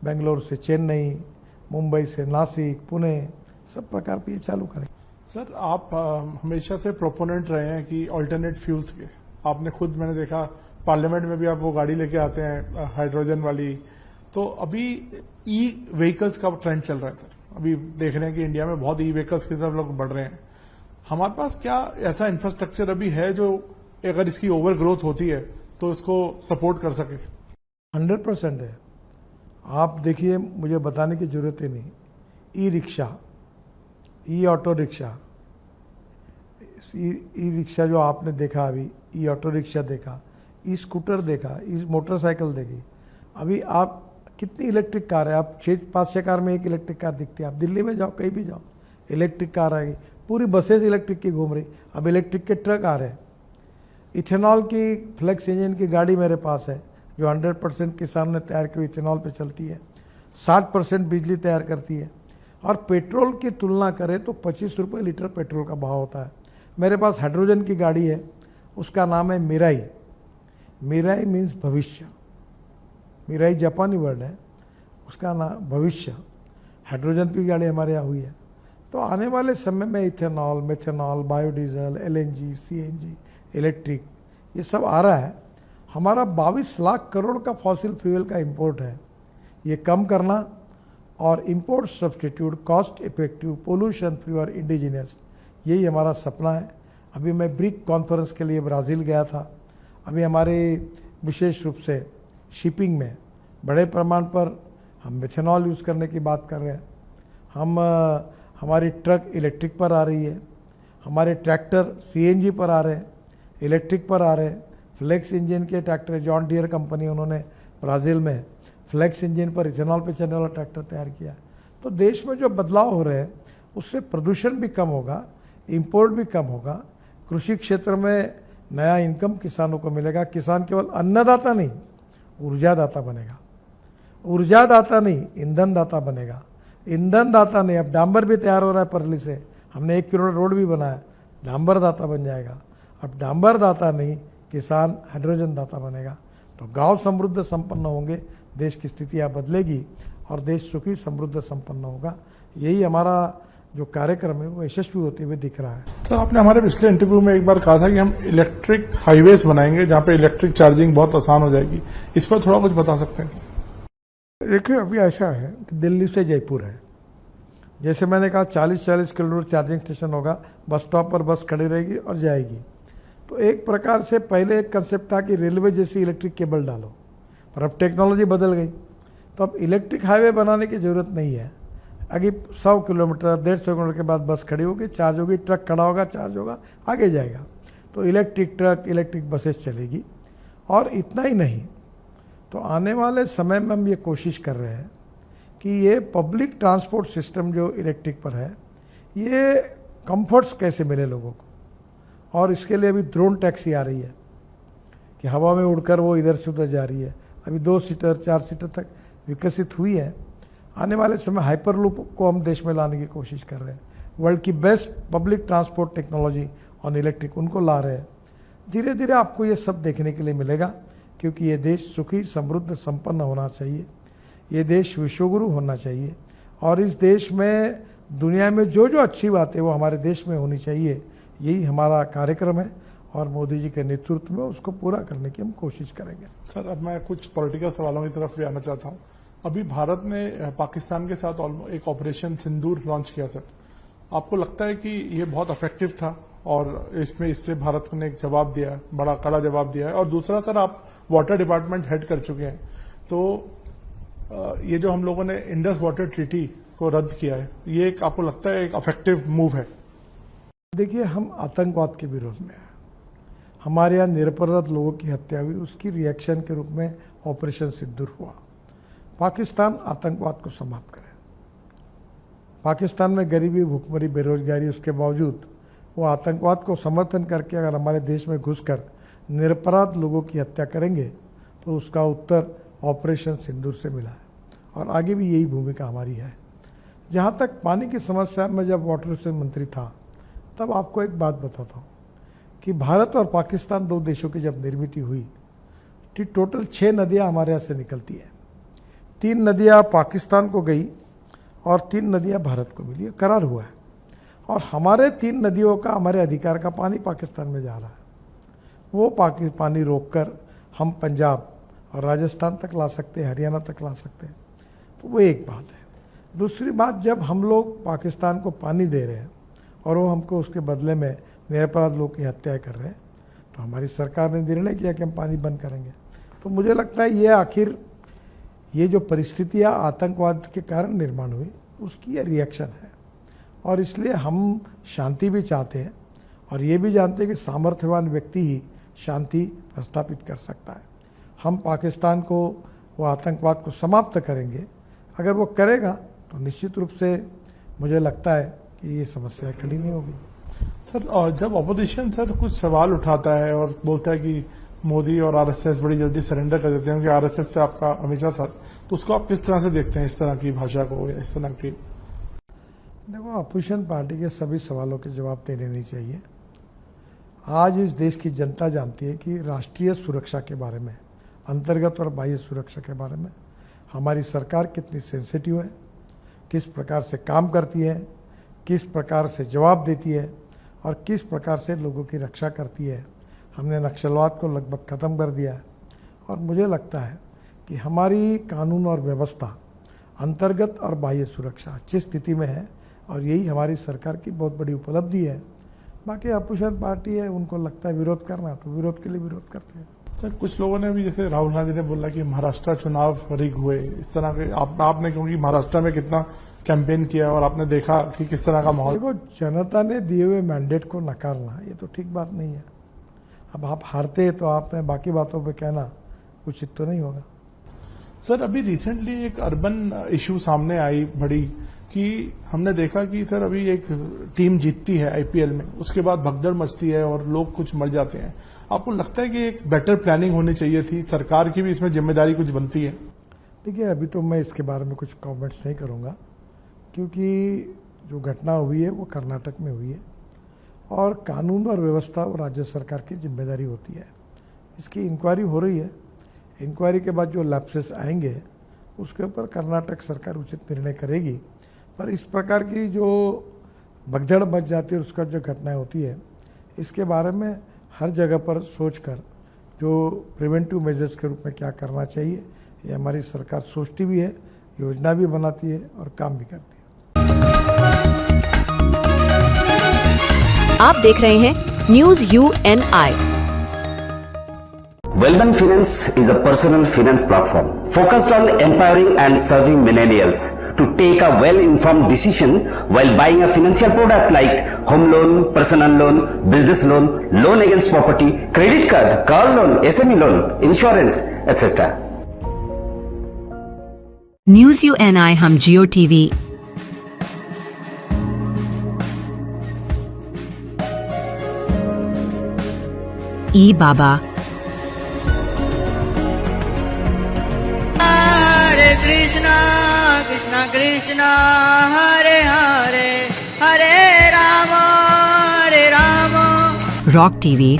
बेंगलोर से चेन्नई, मुंबई से नासिक, पुणे, सब प्रकार की ये चालू करेंगे। सर, आप हमेशा से प्रोपोनेंट रहे हैं कि अल्टरनेट फ्यूल्स के। आपने खुद, मैंने देखा पार्लियामेंट में भी आप वो गाड़ी लेके आते हैं हाइड्रोजन वाली। तो अभी ई व्हीकल्स का ट्रेंड चल रहा है सर। अभी देख रहे हैं कि इंडिया में बहुत ई व्हीकल्स की तरफ लोग बढ़ रहे हैं। हमारे पास क्या ऐसा इंफ्रास्ट्रक्चर अभी है जो अगर इसकी ओवर ग्रोथ होती है तो इसको सपोर्ट कर सके? 100% है। आप देखिए, मुझे बताने की जरूरत ही नहीं। ई रिक्शा, ई ऑटो रिक्शा, ई रिक्शा जो आपने देखा, अभी ई ऑटो रिक्शा देखा, ई स्कूटर देखा, ई मोटरसाइकिल देखी। अभी आप कितनी इलेक्ट्रिक कार है, आप 5-6 कार में एक इलेक्ट्रिक कार दिखती है। आप दिल्ली में जाओ, कहीं भी जाओ, इलेक्ट्रिक कार आएगी। पूरी बसेस इलेक्ट्रिक की घूम रही। अब इलेक्ट्रिक के ट्रक आ रहे हैं। इथेनॉल की फ्लेक्स इंजन की गाड़ी मेरे पास है जो 100% किसान ने तैयार की, इथेनॉल पे चलती है, 60% बिजली तैयार करती है। और पेट्रोल की तुलना करें तो 25 रुपये लीटर पेट्रोल का भाव होता है। मेरे पास हाइड्रोजन की गाड़ी है, उसका नाम है मिराई। मिराई मीन्स भविष्य। मिराई जापानी वर्ड है, उसका नाम भविष्य। हाइड्रोजन की गाड़ी हमारे यहाँ हुई है। तो आने वाले समय में ethanol, methanol, biodiesel, LNG, CNG, electric, ये सब आ रहा है। हमारा 22 लाख करोड़ का फॉसिल फ्यूल का इंपोर्ट है। ये कम करना और import substitute, cost effective, pollution free और इंडिजिनियस, यही हमारा सपना है। अभी मैं ब्रिक कॉन्फ्रेंस के लिए ब्राज़ील गया था। अभी हमारे विशेष रूप से शिपिंग में बड़े प्रमाण पर हम मेथेनॉल यूज़ करने की बात कर रहे हैं। हमारी ट्रक इलेक्ट्रिक पर आ रही है, हमारे ट्रैक्टर CNG पर आ रहे हैं, इलेक्ट्रिक पर आ रहे हैं। फ्लेक्स इंजन के ट्रैक्टर, जॉन डियर कंपनी, उन्होंने ब्राज़ील में फ्लेक्स इंजन पर इथेनॉल पे चलने वाला ट्रैक्टर तैयार किया। तो देश में जो बदलाव हो रहे हैं उससे प्रदूषण भी कम होगा, इंपोर्ट भी कम होगा, कृषि क्षेत्र में नया इनकम किसानों को मिलेगा। किसान केवल अन्नदाता नहीं, ऊर्जादाता बनेगा। ऊर्जादाता नहीं, ईंधन दाता बनेगा। ईंधन दाता नहीं, अब डांबर भी तैयार हो रहा है परली से, हमने 1 किलोमीटर रोड भी बनाया, डांबर दाता बन जाएगा। अब डांबर दाता नहीं, किसान हाइड्रोजन दाता बनेगा। तो गांव समृद्ध संपन्न होंगे, देश की स्थितियाँ बदलेगी और देश सुखी समृद्ध संपन्न होगा। यही हमारा जो कार्यक्रम है वो यशस्वी होते हुए दिख रहा है। सर, आपने हमारे पिछले इंटरव्यू में एक बार कहा था कि हम इलेक्ट्रिक हाईवेज बनाएंगे जहाँ पे इलेक्ट्रिक चार्जिंग बहुत आसान हो जाएगी। इस पर थोड़ा कुछ बता सकते हैं सर? देखिए, अभी ऐसा है कि दिल्ली से जयपुर है, जैसे मैंने कहा 40-40 किलोमीटर चार्जिंग स्टेशन होगा, बस स्टॉप पर बस खड़ी रहेगी और जाएगी। तो एक प्रकार से पहले एक कंसेप्ट था कि रेलवे जैसी इलेक्ट्रिक केबल डालो, पर अब टेक्नोलॉजी बदल गई। तो अब इलेक्ट्रिक हाईवे बनाने की ज़रूरत नहीं है। आगे 100 किलोमीटर, 150 किलोमीटर के बाद बस खड़ी होगी, चार्ज होगी, ट्रक खड़ा होगा, चार्ज होगा, आगे जाएगा। तो इलेक्ट्रिक ट्रक, इलेक्ट्रिक बसेस चलेगी। और इतना ही नहीं, तो आने वाले समय में हम ये कोशिश कर रहे हैं कि ये पब्लिक ट्रांसपोर्ट सिस्टम जो इलेक्ट्रिक पर है, ये कंफर्ट्स कैसे मिले लोगों को। और इसके लिए अभी ड्रोन टैक्सी आ रही है कि हवा में उड़कर वो इधर से उधर जा रही है। अभी 2 सीटर 4 सीटर तक विकसित हुई है। आने वाले समय हाइपरलूप को हम देश में लाने की कोशिश कर रहे हैं। वर्ल्ड की best public transport technology on electric उनको ला रहे हैं। धीरे धीरे आपको ये सब देखने के लिए मिलेगा, क्योंकि ये देश सुखी समृद्ध संपन्न होना चाहिए। ये देश विश्वगुरु होना चाहिए और इस देश में दुनिया में जो जो अच्छी बात है वो हमारे देश में होनी चाहिए। यही हमारा कार्यक्रम है और मोदी जी के नेतृत्व में उसको पूरा करने की हम कोशिश करेंगे। सर, अब मैं कुछ पॉलिटिकल सवालों की तरफ भी आना चाहता हूँ। अभी भारत ने पाकिस्तान के साथ एक ऑपरेशन सिंदूर लॉन्च किया सर। आपको लगता है कि ये बहुत इफेक्टिव था और इससे भारत ने एक जवाब दिया, बड़ा कड़ा जवाब दिया है? और दूसरा सर, आप वाटर डिपार्टमेंट हेड कर चुके हैं, तो ये जो हम लोगों ने इंडस वाटर ट्रीटी को रद्द किया है, ये आपको लगता है एक इफेक्टिव मूव है? देखिए, हम आतंकवाद के विरोध में हैं। हमारे यहाँ निरपराध लोगों की हत्या हुई, उसकी रिएक्शन के रूप में ऑपरेशन सिंदूर हुआ। पाकिस्तान आतंकवाद को समाप्त करे। पाकिस्तान में गरीबी, भूखमरी, बेरोजगारी, उसके बावजूद वो आतंकवाद को समर्थन करके अगर हमारे देश में घुसकर निरपराध लोगों की हत्या करेंगे तो उसका उत्तर ऑपरेशन सिंदूर से मिला है और आगे भी यही भूमिका हमारी है। जहाँ तक पानी की समस्या में जब वाटर रिसोर्स मंत्री था तब आपको एक बात बताता हूँ कि भारत और पाकिस्तान दो देशों की जब निर्मित हुई तो टोटल 6 नदियाँ हमारे यहाँ से निकलती हैं। 3 नदियाँ पाकिस्तान को गई और 3 नदियाँ भारत को मिली, करार हुआ है। और हमारे 3 नदियों का, हमारे अधिकार का पानी पाकिस्तान में जा रहा है। वो पानी रोककर हम पंजाब और राजस्थान तक ला सकते हैं, हरियाणा तक ला सकते हैं। तो वो एक बात है। दूसरी बात, जब हम लोग पाकिस्तान को पानी दे रहे हैं और वो हमको उसके बदले में निरपराध लोगों की हत्या कर रहे हैं, तो हमारी सरकार ने निर्णय किया कि हम पानी बंद करेंगे। तो मुझे लगता है ये आखिर ये जो परिस्थितियाँ आतंकवाद के कारण निर्माण हुई, उसकी ये रिएक्शन है। और इसलिए हम शांति भी चाहते हैं और ये भी जानते हैं कि सामर्थ्यवान व्यक्ति ही शांति प्रस्थापित कर सकता है। हम पाकिस्तान को, वो आतंकवाद को समाप्त करेंगे। अगर वो करेगा तो निश्चित रूप से मुझे लगता है कि ये समस्या खड़ी नहीं होगी। सर, जब ऑपोजिशन सर कुछ सवाल उठाता है और बोलता है कि मोदी और आरएसएस बड़ी जल्दी सरेंडर कर देते हैं कि आरएसएस से आपका हमेशा साथ, तो उसको आप किस तरह से देखते हैं, इस तरह की भाषा को या इस तरह की? देखो, अपोजिशन पार्टी के सभी सवालों के जवाब देने नहीं चाहिए। आज इस देश की जनता जानती है कि राष्ट्रीय सुरक्षा के बारे में, अंतर्गत और बाह्य सुरक्षा के बारे में हमारी सरकार कितनी सेंसिटिव है, किस प्रकार से काम करती है, किस प्रकार से जवाब देती है और किस प्रकार से लोगों की रक्षा करती है। हमने नक्सलवाद को लगभग ख़त्म कर दिया है और मुझे लगता है कि हमारी कानून और व्यवस्था, अंतर्गत और बाह्य सुरक्षा अच्छी स्थिति में है और यही हमारी सरकार की बहुत बड़ी उपलब्धि है। बाकी अपोजिशन पार्टी है, उनको लगता है विरोध करना, तो विरोध के लिए विरोध करते हैं। सर, कुछ लोगों ने भी, जैसे राहुल गांधी ने बोला कि महाराष्ट्र चुनाव रिग हुए, इस तरह के आपने, क्योंकि महाराष्ट्र में कितना कैंपेन किया और आपने देखा कि किस तरह का माहौल। देखो, जनता ने दिए हुए मैंडेट को नकारना ये तो ठीक बात नहीं है। अब आप हारते तो आपने बाकी बातों पे कहना उचित तो नहीं होगा। सर, अभी रिसेंटली एक अर्बन इशू सामने आई बड़ी, कि हमने देखा कि सर अभी एक टीम जीतती है आईपीएल में, उसके बाद भगदड़ मचती है और लोग कुछ मर जाते हैं। आपको लगता है कि एक बेटर प्लानिंग होनी चाहिए थी, सरकार की भी इसमें जिम्मेदारी कुछ बनती है? देखिए, अभी तो मैं इसके बारे में कुछ कमेंट्स नहीं करूंगा, क्योंकि जो घटना हुई है वो कर्नाटक में हुई है और कानून और व्यवस्था वो राज्य सरकार की जिम्मेदारी होती है। इसकी इंक्वायरी हो रही है। इंक्वायरी के बाद जो लैप्सेस आएंगे उसके ऊपर कर्नाटक सरकार उचित निर्णय करेगी। पर इस प्रकार की जो भगदड़ मच जाती है, उसका जो घटनाएं होती है, इसके बारे में हर जगह पर सोचकर जो प्रिवेंटिव मेजर्स के रूप में क्या करना चाहिए, ये हमारी सरकार सोचती भी है, योजना भी बनाती है और काम भी करती है। आप देख रहे हैं news UNI। Wellman Finance is a personal finance platform focused on empowering and serving millennials to take a well-informed decision while buying a financial product like home loan, personal loan, business loan, loan against property, credit card, car loan, SME loan, insurance, etc. News UNI हम जियो TV, ई बाबा, Krishna Krishna Hare Hare, Hare Ram rock TV,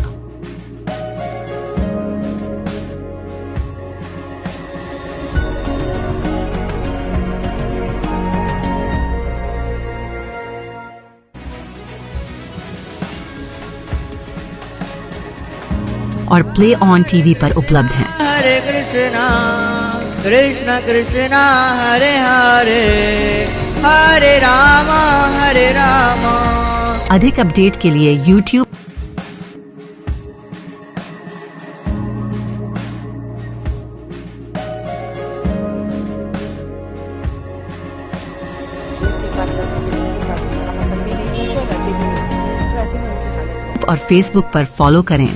और play on TV पर उपलब्ध हैं। हरे कृष्णा कृष्णा कृष्णा हरे हरे, हरे राम हरे राम। अधिक update के लिए YouTube ICU में उनकी हालत है। और फेसबुक पर फॉलो करें।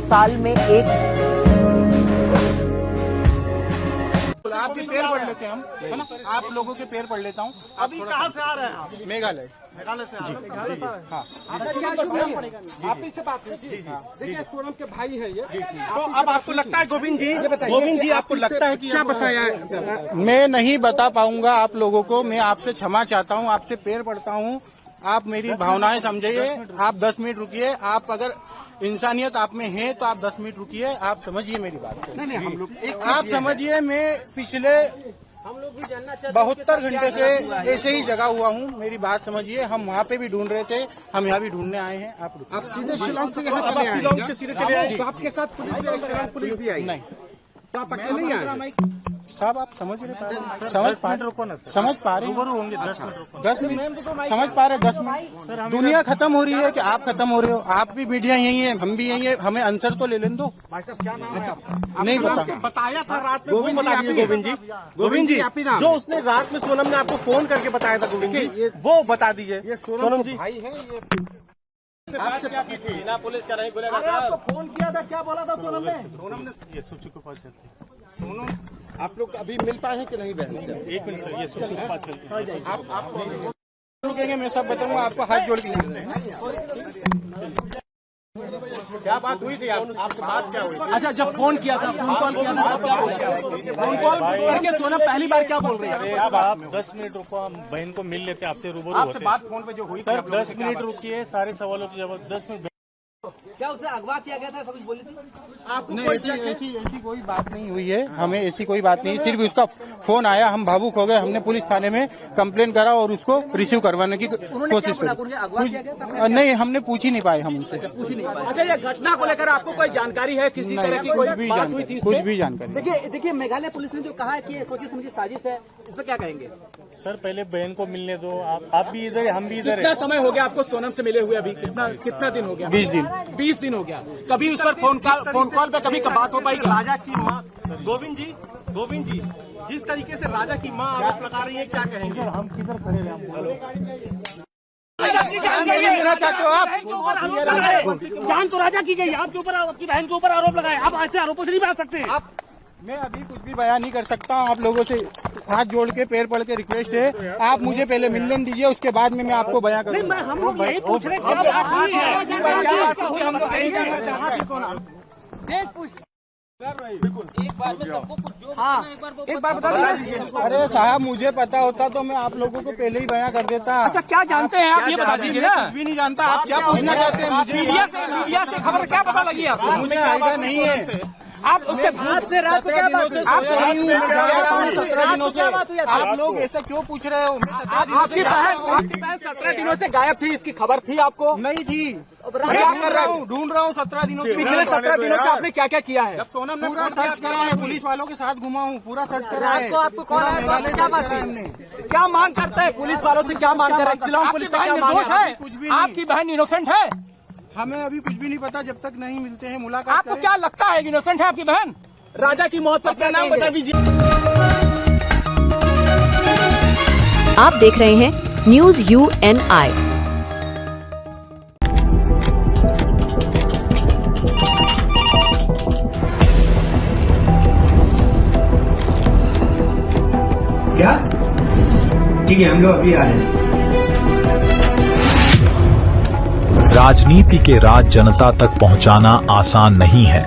साल में एक आपके पैर पढ़ लेते हैं हम, है ना? आप लोगों के पैर पढ़ लेता हूँ। अभी कहाँ से आ रहे हैं आप? मेघालय। मेघालय से आ रहे हैं। हाँ, आप इससे बात कीजिए। देखिए सोनम के भाई है ये। तो अब आपको लगता है गोविंद जी आपको लगता है कि क्या बताया है? मैं नहीं बता पाऊंगा आप लोगों को। मैं आपसे क्षमा चाहता हूँ, आपसे पैर पड़ता हूँ। आप मेरी भावनाएं समझिए। आप 10 मिनट रुकिए। आप अगर इंसानियत आप में है तो आप 10 मिनट रुकिए। आप समझिए मेरी बात। नहीं हम लोग आप समझिए, मैं पिछले 72 घंटे से ऐसे ही जगा हुआ हूँ। मेरी बात समझिए। हम वहाँ पे भी ढूंढ रहे थे, हम यहाँ भी ढूंढने आए हैं। आप सीधे शिलांग से यहाँ चले आए। शिलांग से सीधे चले आए। तो आपके साथ पुलिस भी आई, शिलांग पुलिस भी आई। नहीं, तो आप अकेले नहीं आए साहब। आप समझ रहे समझ पा रहे होंगे। 10 मिनट समझ पा रहे। 10 मिनट दुनिया खत्म हो रही है कि आप खत्म हो रहे हो। आप भी मीडिया यही है, हम भी यही है। हमें आंसर तो ले लेने दो। भाई साहब क्या नाम है? नहीं पता। बताया था रात में। गोविंद जी जो उसने रात में सोनम ने आपको फोन करके बताया था गोविंद जी, वो बता दीजिए। ये सोनम जी भाई है। ये आपसे क्या की थी? बिना पुलिस का नहीं बोलेगा। आपको फोन किया था, क्या बोला था सोनम ने? ये सूची को पास चलती। सोनम आप लोग अभी मिल पाए हैं कि नहीं बहन से? 1 मिनट सर, ये सूची को पास चलती है। आप रुकेंगे, मैं सब बताऊंगा आपको। हाथ जोड़ के क्या बात हुई थी? आपसे बात क्या हुई? अच्छा, जब फोन किया था, फोन कॉल किया था, फोन कॉल करके सोनम पहली बार क्या बोल रही है? अब आप 10 मिनट रुको, हम बहन को मिल लेते, आपसे रूबरू होते। आपसे बात फोन पे जो हुई सर 10 मिनट रुकिए, सारे सवालों के जवाब 10 मिनट। क्या उसे अगवा किया गया था, ऐसा कुछ बोली थी? आपको नहीं, ऐसी कोई बात नहीं हुई है। हमें ऐसी कोई बात नहीं। सिर्फ उसका फोन आया, हम भावुक हो गए। हमने पुलिस थाने में कंप्लेन करा और उसको रिसीव करवाने की कोशिश की। नहीं, हमने पूछ ही नहीं पाए। हम उनसे पूछ ही नहीं पाए। अच्छा, ये घटना को लेकर आपको कोई जानकारी है? किसी तरह की कोई बात हुई थी? कुछ भी जानकारी। देखिए मेघालय पुलिस ने जो कहा है कि सोची समझी साजिश है, इस पर क्या कहेंगे? सर पहले बहन को मिलने दो। आप भी इधर है, हम भी इधर है। कितना समय हो गया आपको सोनम से मिले हुए? अभी कितना दिन हो गया? 20 दिन। 20 दिन हो गया। कभी उस पर फोन कॉल पे कभी बात हो पाई? राजा की माँ गोविंद जी जिस तरीके से राजा की माँ आरोप लगा रही है, क्या कहेंगे? हम किधर खड़े हैं? चाहते हो आप? जान तो राजा की गई, आपके ऊपर, आपकी बहन के ऊपर आरोप लगाए। आप ऐसे आरोपों से नहीं बच सकते। आप मैं अभी कुछ भी बयान नहीं कर सकता हूँ। आप लोगों से हाथ जोड़ के पैर पड़ के रिक्वेस्ट है, आप मुझे पहले मिलने दीजिए, उसके बाद में मैं आपको बयां करूँगा। हम लोग यही पूछ रहे हैं, क्या बात हुई है? हम तो यही जानना चाहते हैं। देश पूछ एक बार में सबको कुछ जो एक बार बता दीजिए। अरे साहब, मुझे पता होता तो मैं आप लोगों को पहले ही बयां कर देता। अच्छा, क्या जानते हैं आप, ये बता दीजिए ना। कुछ भी नहीं जानता। आप क्या पूछना चाहते हैं मुझे? मीडिया से खबर क्या पता लगी आपको? मुझे आइडिया नहीं है। आप उसके बाद से रात को क्या बात हुई? आप 17 दिनों से आप लोग ऐसा क्यों पूछ रहे हो? आपकी बहन 17 दिनों से गायब थी, इसकी खबर थी आपको? नहीं थी। क्या कर रहा हूँ? ढूंढ रहा हूँ 17 दिनों से। पिछले 17 दिनों से आपने क्या क्या किया है? पूरा सर्च करा है, पुलिस वालों के साथ घुमा हूँ, पूरा सर्च करा है। आपको कौन है? क्या बात है? क्या मांग करते हैं पुलिस वालों से? क्या मांग कर रहे हैं? शिलांग पुलिस से क्या मांग है? कुछ भी नहीं। आपकी बहन इनोसेंट है? हमें अभी कुछ भी नहीं पता जब तक नहीं मिलते हैं, मुलाकात। आपको क्या लगता है इनोसेंट है आपकी बहन? राजा की मौत पर क्या नाम बता दीजिए। आप देख रहे हैं न्यूज UNI। क्या? ठीक है, हम लोग अभी आ रहे हैं। राजनीति के राज जनता तक पहुंचाना आसान नहीं है।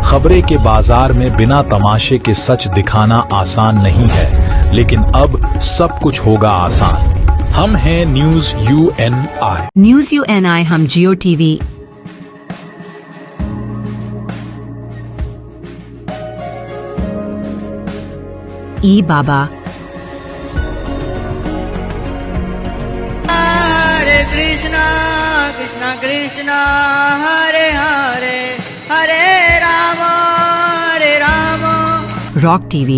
खबरें के बाजार में बिना तमाशे के सच दिखाना आसान नहीं है, लेकिन अब सब कुछ होगा आसान। हम हैं न्यूज UNI। न्यूज UNI हम जियो TV, ई बाबा, हरे कृष्णा कृष्णा कृष्णा हरे हरे हरे राम रॉक TV,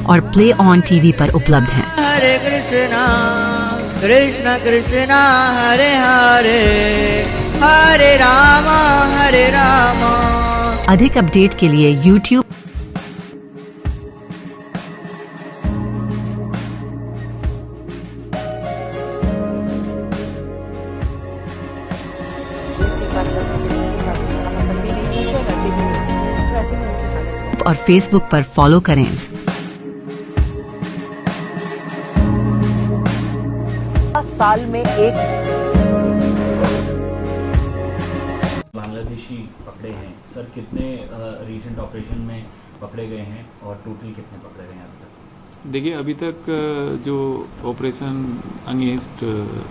और प्ले ऑन टीवी पर उपलब्ध हैं। हरे कृष्णा कृष्ण कृष्णा हरे हरे हरे राम अधिक अपडेट के लिए YouTube और Facebook पर फॉलो करें। साल में एक बांग्लादेशी पकड़े हैं सर, कितने रीसेंट ऑपरेशन में पकड़े गए हैं और टोटल कितने पकड़े गए हैं अभी तक? देखिए, अभी तक जो ऑपरेशन अगेंस्ट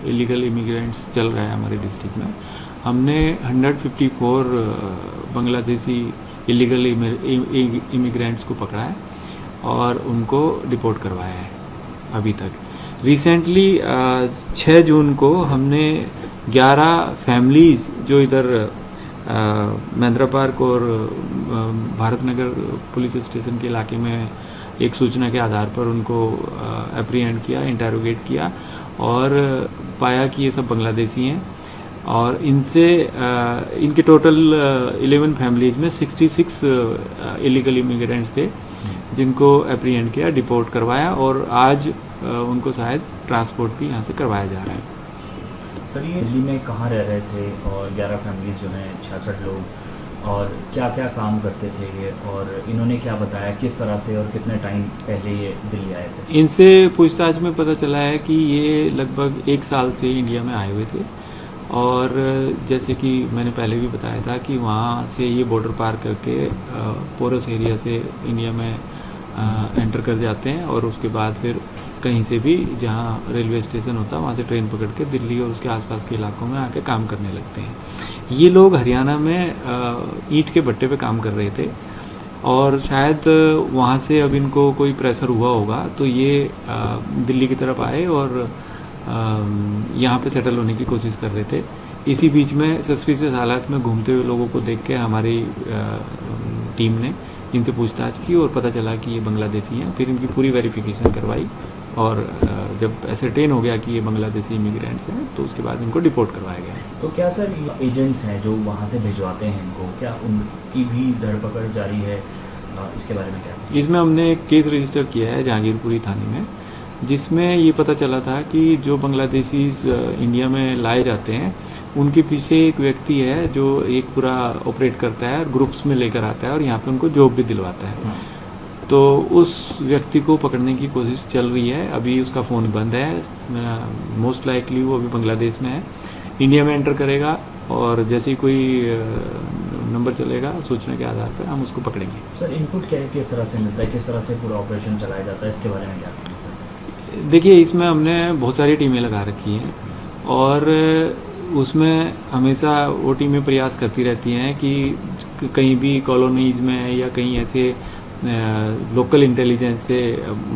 इलीगल इमिग्रेंट्स चल रहा है हमारे डिस्ट्रिक्ट में, हमने 154 बांग्लादेशी इलीगल इमिग्रेंट्स को पकड़ा है और उनको डिपोर्ट करवाया है अभी तक। रिसेंटली 6 जून को हमने 11 फैमिलीज जो इधर महेंद्रा पार्क और भारत नगर पुलिस स्टेशन के इलाके में एक सूचना के आधार पर उनको एप्रीहेंड किया, इंटेरोगेट किया और पाया कि ये सब बांग्लादेशी हैं और इनसे इनके टोटल 11 फैमिलीज में 66 इलीगल इमिग्रेंट्स थे जिनको एप्रीहेंड किया, डिपोर्ट करवाया और आज उनको शायद ट्रांसपोर्ट भी यहाँ से करवाया जा रहा है। सर, ये दिल्ली में कहाँ रह रहे थे और 11 फैमिलीज जो हैं 66 लोग, और क्या क्या काम करते थे ये, और इन्होंने क्या बताया किस तरह से और कितने टाइम पहले ये दिल्ली आए थे? इनसे पूछताछ में पता चला है कि ये लगभग 1 साल से इंडिया में आए हुए थे और जैसे कि मैंने पहले भी बताया था कि वहाँ से ये बॉर्डर पार करके पोरस एरिया से इंडिया में एंटर कर जाते हैं और उसके बाद फिर कहीं से भी जहाँ रेलवे स्टेशन होता है वहाँ से ट्रेन पकड़ के दिल्ली और उसके आसपास के इलाकों में आके काम करने लगते हैं। ये लोग हरियाणा में ईंट के भट्टे पे काम कर रहे थे और शायद वहाँ से अब इनको कोई प्रेशर हुआ होगा तो ये दिल्ली की तरफ आए और यहाँ पे सेटल होने की कोशिश कर रहे थे। इसी बीच में सस्पिशियस हालात में घूमते हुए लोगों को देख के हमारी टीम ने इनसे पूछताछ की और पता चला कि ये बांग्लादेशी हैं। फिर इनकी पूरी वेरिफिकेशन करवाई और जब एसरटेन हो गया कि ये बांग्लादेशी इमिग्रेंट्स हैं तो उसके बाद इनको डिपोर्ट करवाया गया। तो क्या सर एजेंट्स हैं जो वहाँ से भिजवाते हैं इनको, क्या उनकी भी धरपकड़ जारी है? इसके बारे में क्या? इसमें हमने एक केस रजिस्टर किया है जहांगीरपुरी थाने में, जिसमें ये पता चला था कि जो बांग्लादेशी इंडिया में लाए जाते हैं उनके पीछे एक व्यक्ति है जो एक पूरा ऑपरेट करता है और ग्रुप्स में लेकर आता है और यहाँ पे उनको जॉब भी दिलवाता है। तो उस व्यक्ति को पकड़ने की कोशिश चल रही है। अभी उसका फ़ोन बंद है, मोस्ट लाइकली वो अभी बांग्लादेश में है, इंडिया में एंटर करेगा और जैसे ही कोई नंबर चलेगा सूचना के आधार पर हम उसको पकड़ेंगे। सर, इनपुट क्या है, किस तरह से मिलता है, किस तरह से पूरा ऑपरेशन चलाया जाता है, इसके बारे में क्या कहेंगे सर? देखिए, इसमें हमने बहुत सारी टीमें लगा रखी हैं और उसमें हमेशा वो टीमें प्रयास करती रहती हैं कि कहीं भी कॉलोनीज में या कहीं ऐसे लोकल इंटेलिजेंस से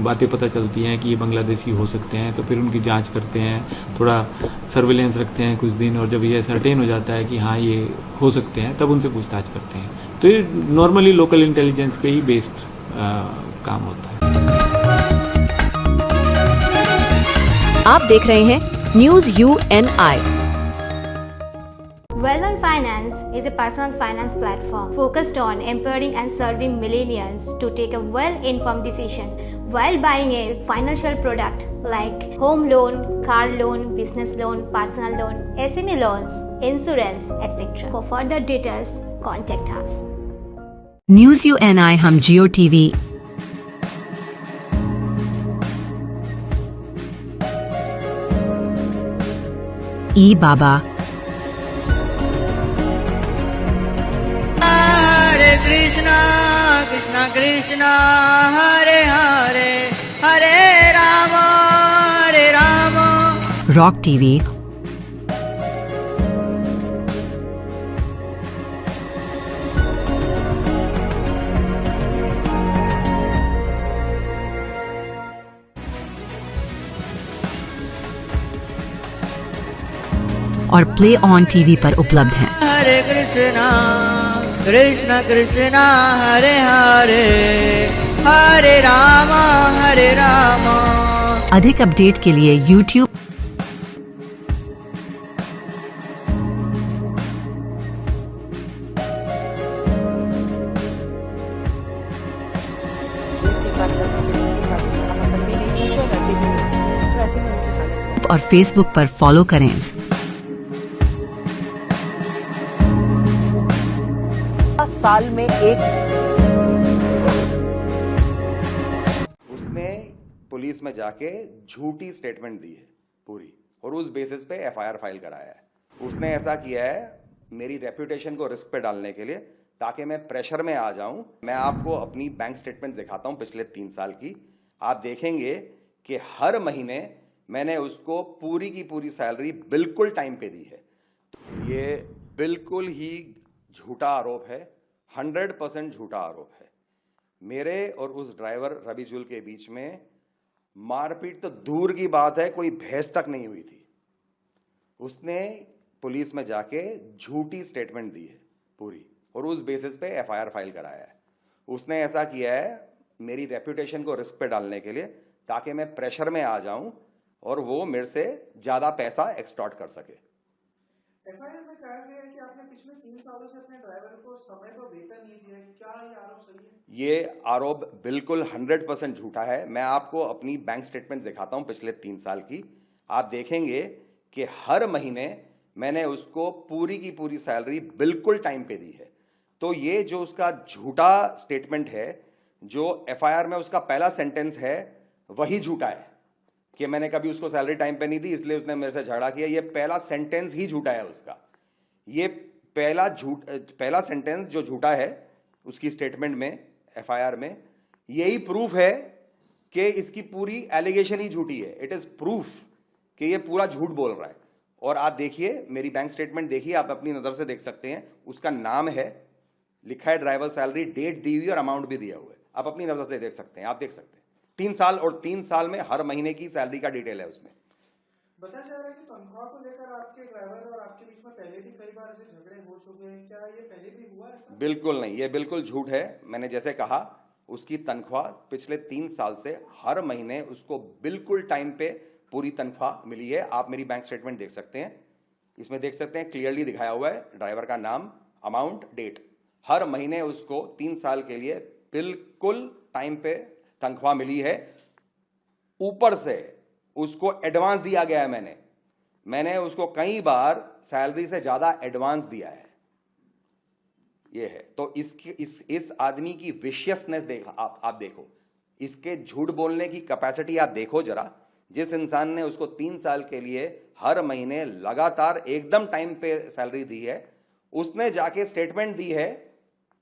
बातें पता चलती हैं कि ये बांग्लादेशी हो सकते हैं तो फिर उनकी जांच करते हैं, थोड़ा सर्विलेंस रखते हैं कुछ दिन और जब ये सर्टेन हो जाता है कि हाँ ये हो सकते हैं तब उनसे पूछताछ करते हैं। तो ये नॉर्मली लोकल इंटेलिजेंस पे ही बेस्ड काम होता है। आप देख रहे हैं news UNI। Well-Known Finance is a personal finance platform focused on empowering and serving millennials to take a well-informed decision while buying a financial product like home loan, car loan, business loan, personal loan, SME loans, insurance, etc. For further details, contact us. News UNI हम Jio TV ई बाबा Krishna Krishna Krishna Hare Hare Hare Ram rock TV और play on TV पर उपलब्ध हैं। हरे कृष्णा कृष्णा कृष्णा हरे हरे हरे रामा। अधिक update के लिए YouTube और Facebook पर फॉलो करें। साल में एक उसने पुलिस में जाके झूठी स्टेटमेंट दी है पूरी, और उस बेसिस पे एफआईआर फाइल कराया है। उसने ऐसा किया है मेरी रेपुटेशन को रिस्क पे डालने के लिए, ताकि मैं प्रेशर में आ जाऊं। मैं आपको अपनी बैंक स्टेटमेंट दिखाता हूं पिछले 3 साल की। आप देखेंगे कि हर महीने मैंने उसको पूरी की पूरी सैलरी बिल्कुल टाइम पे दी है। ये बिल्कुल ही झूठा आरोप है, 100% झूठा आरोप है। मेरे और उस ड्राइवर रबीजुल के बीच में मारपीट तो दूर की बात है, कोई बहस तक नहीं हुई थी। उसने पुलिस में जाके झूठी स्टेटमेंट दी है पूरी, और उस बेसिस पे एफआईआर फाइल कराया है। उसने ऐसा किया है मेरी रेपुटेशन को रिस्क पे डालने के लिए, ताकि मैं प्रेशर में आ जाऊं और वो मेरे से ज्यादा पैसा एक्सटॉर्ट कर सके। एफआईआर में कहा गया है कि आपने पिछले 3 सालों से अपने ड्राइवर को समय पर वेतन नहीं दिया। क्या ये आरोप सही है? ये आरोप बिल्कुल 100% झूठा है। मैं आपको अपनी बैंक स्टेटमेंट दिखाता हूं पिछले 3 साल की। आप देखेंगे कि हर महीने मैंने उसको पूरी की पूरी सैलरी बिल्कुल टाइम पे दी है। तो ये जो उसका झूठा स्टेटमेंट है, जो एफआईआर में उसका पहला सेंटेंस है, वही झूठा है कि मैंने कभी उसको सैलरी टाइम पे नहीं दी इसलिए उसने मेरे से झगड़ा किया। ये पहला सेंटेंस ही झूठा है उसका। ये पहला सेंटेंस जो झूठा है उसकी स्टेटमेंट में, एफआईआर में, यही प्रूफ है कि इसकी पूरी एलिगेशन ही झूठी है। इट इज प्रूफ कि ये पूरा झूठ बोल रहा है। और आप देखिए मेरी बैंक स्टेटमेंट देखिए, आप अपनी नजर से देख सकते हैं। उसका नाम है, लिखा है ड्राइवर सैलरी, डेट दी हुई और अमाउंट भी दिया हुआ है। आप अपनी नजर से देख सकते हैं, आप देख सकते हैं। 3 साल, और 3 साल में हर महीने की सैलरी का डिटेल है उसमें। बताया जा रहा है कि तनख्वाह को लेकर आपके ड्राइवर और आपके बीच में पहले भी कई बार ऐसे झगड़े हो चुके हैं। क्या ये पहले भी हुआ ऐसा? बिल्कुल नहीं, ये बिल्कुल झूठ है। मैंने जैसे कहा, उसकी तनख्वाह पिछले 3 साल से हर महीने उसको बिल्कुल टाइम पे पूरी तनख्वाह मिली है। आप मेरी बैंक स्टेटमेंट देख सकते हैं, इसमें देख सकते हैं क्लियरली दिखाया हुआ है ड्राइवर का नाम, अमाउंट, डेट। हर महीने उसको 3 साल के लिए बिल्कुल टाइम पे तनख्वाह मिली है। ऊपर से उसको एडवांस दिया गया है। मैंने उसको कई बार सैलरी से ज्यादा एडवांस दिया है। ये है तो इस आदमी की विशियसनेस देखा आप देखो, इसके झूठ बोलने की कैपेसिटी आप देखो जरा। जिस इंसान ने उसको 3 साल के लिए हर महीने लगातार एकदम टाइम पे सैलरी दी है, उसने जाके स्टेटमेंट दी है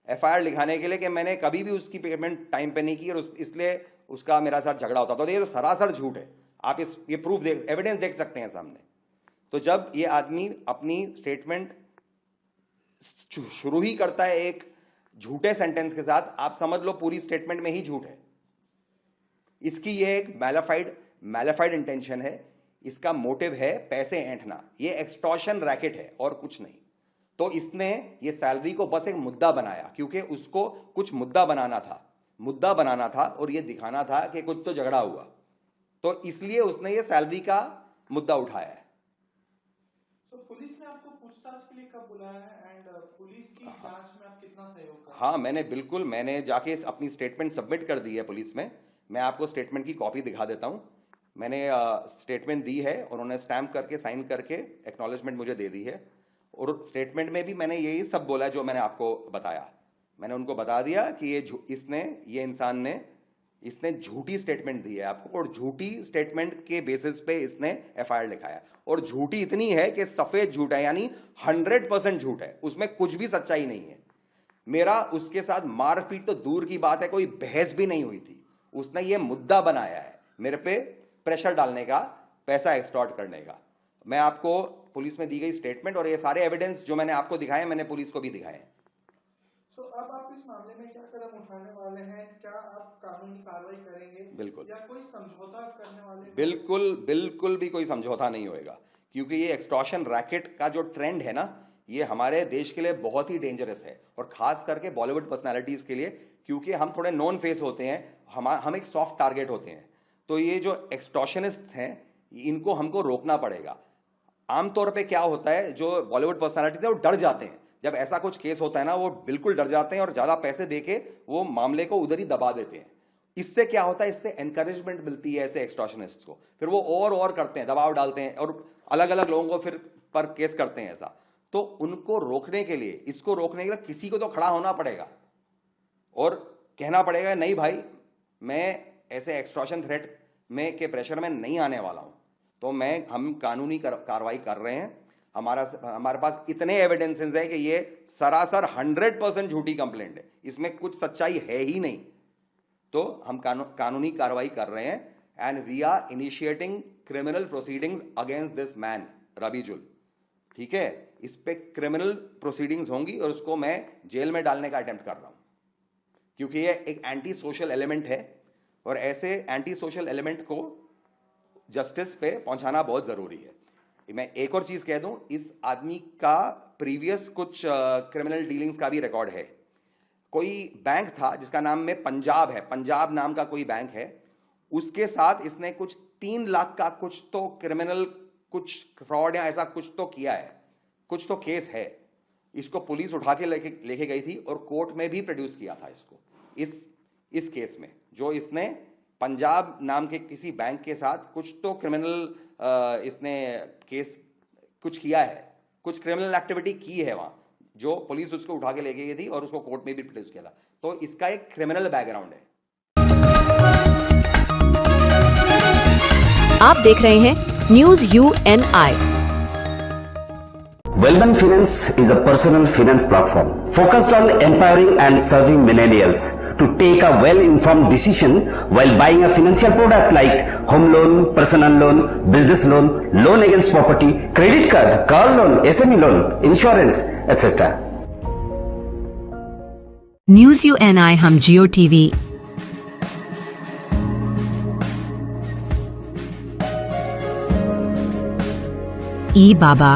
एफआईआर लिखाने के लिए कि मैंने कभी भी उसकी पेमेंट टाइम पे नहीं की और इसलिए उसका मेरा साथ झगड़ा होता। तो ये तो सरासर झूठ है। आप ये प्रूफ एविडेंस देख सकते हैं सामने। तो जब ये आदमी अपनी स्टेटमेंट शुरू ही करता है एक झूठे सेंटेंस के साथ, आप समझ लो पूरी स्टेटमेंट में ही झूठ है। इसकी ये एक मैलिफाइड इंटेंशन है। इसका मोटिव है पैसे ऐंठना। ये एक्सटॉर्शन रैकेट है और कुछ नहीं। तो इसने ये सैलरी को बस एक मुद्दा बनाया, क्योंकि उसको कुछ मुद्दा बनाना था और ये दिखाना था कि कुछ तो झगड़ा हुआ, तो इसलिए उसने ये सैलरी का मुद्दा उठाया है। तो पुलिस ने आपको पूछताछ के लिए कब बुलाया है एंड पुलिस की जांच में आप कितना सहयोग कर? हाँ, मैंने जाके अपनी स्टेटमेंट सबमिट कर दी है पुलिस में। मैं आपको स्टेटमेंट की कॉपी दिखा देता हूं। मैंने स्टेटमेंट दी है, उन्होंने स्टैम्प करके, साइन करके एक्नॉलेजमेंट मुझे दे दी है। और स्टेटमेंट में भी मैंने यही सब बोला जो मैंने आपको बताया। मैंने उनको बता दिया कि ये इंसान ने इसने झूठी स्टेटमेंट दी है आपको, और झूठी स्टेटमेंट के बेसिस पे इसने एफआईआर लिखाया। और झूठी इतनी है कि सफेद झूठ है, यानी 100% झूठ है, उसमें कुछ भी सच्चाई नहीं है। मेरा उसके साथ मारपीट तो दूर की बात है, कोई बहस भी नहीं हुई थी। उसने ये मुद्दा बनाया है मेरे पे प्रेशर डालने का, पैसा एक्सटॉर्ट करने का। मैं आपको पुलिस में दी गई स्टेटमेंट और ये सारे एविडेंस जो मैंने आपको दिखाए, मैंने पुलिस को भी दिखाए हैं। तो अब आप इस मामले में क्या कदम उठाने वाले हैं? क्या आप कानूनी कार्रवाई करेंगे? बिल्कुल। या कोई समझौता करने वाले? बिल्कुल भी कोई समझौता नहीं होएगा, क्योंकि ये एक्सटॉर्शन रैकेट का जो ट्रेंड है ना, ये हमारे देश के लिए बहुत ही डेंजरस है, और खास करके बॉलीवुड पर्सनालिटीज के लिए, क्योंकि हम थोड़े नॉन फेस होते हैं, हम एक सॉफ्ट टारगेट होते हैं। तो ये जो एक्सटॉर्शनिस्ट हैं इनको हमको रोकना पड़ेगा। आमतौर पे क्या होता है, जो बॉलीवुड पर्सनालिटीज है वो डर जाते हैं जब ऐसा कुछ केस होता है ना, वो बिल्कुल डर जाते हैं और ज्यादा पैसे देके वो मामले को उधर ही दबा देते हैं। इससे क्या होता है, इससे एनकरेजमेंट मिलती है ऐसे एक्सटॉर्शनिस्ट्स को, फिर वो और करते हैं, दबाव डालते हैं और अलग अलग लोगों को फिर पर केस करते हैं ऐसा। तो उनको रोकने के लिए, इसको रोकने के लिए किसी को तो खड़ा होना पड़ेगा और कहना पड़ेगा नहीं भाई, मैं ऐसे एक्सटॉर्शन थ्रेट में के प्रेशर में नहीं आने वाला हूं। तो हम कानूनी कार्रवाई कर रहे हैं। हमारे पास इतने एविडेंसेस है कि ये सरासर 100% झूठी कंप्लेंट है, इसमें कुछ सच्चाई है ही नहीं। तो हम कानूनी कार्रवाई कर रहे हैं, and we are initiating criminal proceedings against this man Rabijul. ठीक है, इस पे क्रिमिनल प्रोसीडिंग्स होंगी और उसको मैं जेल में डालने का अटेम्प्ट कर रहा हूं, क्योंकि ये एक एंटी सोशल एलिमेंट है और ऐसे एंटी सोशल एलिमेंट को जस्टिस पे पहुंचाना बहुत जरूरी है। मैं एक और चीज कह दूं, इस आदमी का प्रीवियस कुछ क्रिमिनल डीलिंग्स का भी रिकॉर्ड है। कोई बैंक था जिसका नाम में पंजाब है, पंजाब नाम का कोई बैंक है, उसके साथ इसने कुछ 3 लाख का कुछ तो क्रिमिनल, कुछ फ्रॉड या ऐसा कुछ तो किया है, कुछ तो केस है। इसको पुलिस उठा के लेके गई थी और कोर्ट में भी प्रोड्यूस किया था इसको, इस केस में, जो इसने पंजाब नाम के किसी बैंक के साथ कुछ तो क्रिमिनल इसने केस कुछ किया है, कुछ क्रिमिनल एक्टिविटी की है वहां, जो पुलिस उसको उठा के लेके गई थी और उसको कोर्ट में भी प्रोड्यूस किया था। तो इसका एक क्रिमिनल बैकग्राउंड है। आप देख रहे हैं news UNI। Wellman Finance is a personal finance platform focused on empowering and serving millennials to take a well-informed decision while buying a financial product like home loan, personal loan, business loan, loan against property, credit card, car loan, SME loan, insurance, etc. News UNI हम Jio TV, बाबा,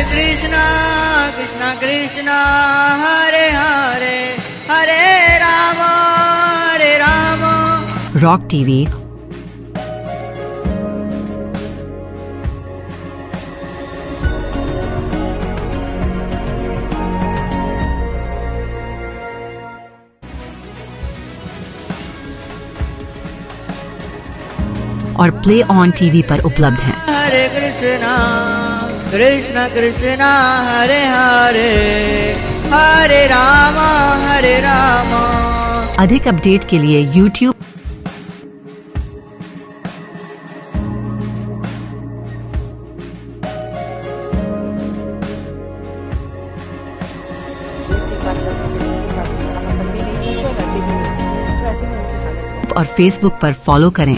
Krishna Krishna Krishna Hare Hare Hare Ram rock TV, और play on TV पर उपलब्ध हैं। हरे कृष्णा कृष्णा कृष्णा हरे हरे हरे राम हरे राम। अधिक update के लिए YouTube और Facebook पर फॉलो करें।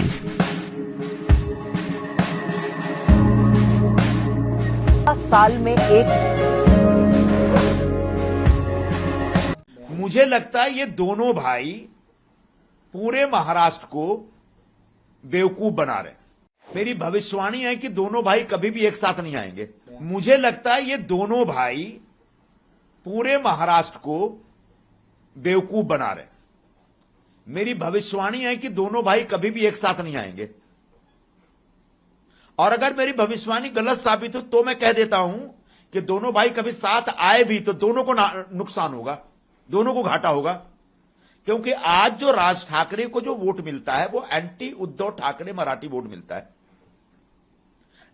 साल में एक, मुझे लगता है ये दोनों भाई पूरे महाराष्ट्र को बेवकूफ बना रहे। मेरी भविष्यवाणी है कि दोनों भाई कभी भी एक साथ नहीं आएंगे। मुझे लगता है ये दोनों भाई पूरे महाराष्ट्र को बेवकूफ बना रहे। मेरी भविष्यवाणी है कि दोनों भाई कभी भी एक साथ नहीं आएंगे, और अगर मेरी भविष्यवाणी गलत साबित हो तो मैं कह देता हूं कि दोनों भाई कभी साथ आए भी तो दोनों को नुकसान होगा, दोनों को घाटा होगा। क्योंकि आज जो राज ठाकरे को जो वोट मिलता है वो एंटी उद्धव ठाकरे मराठी वोट मिलता है।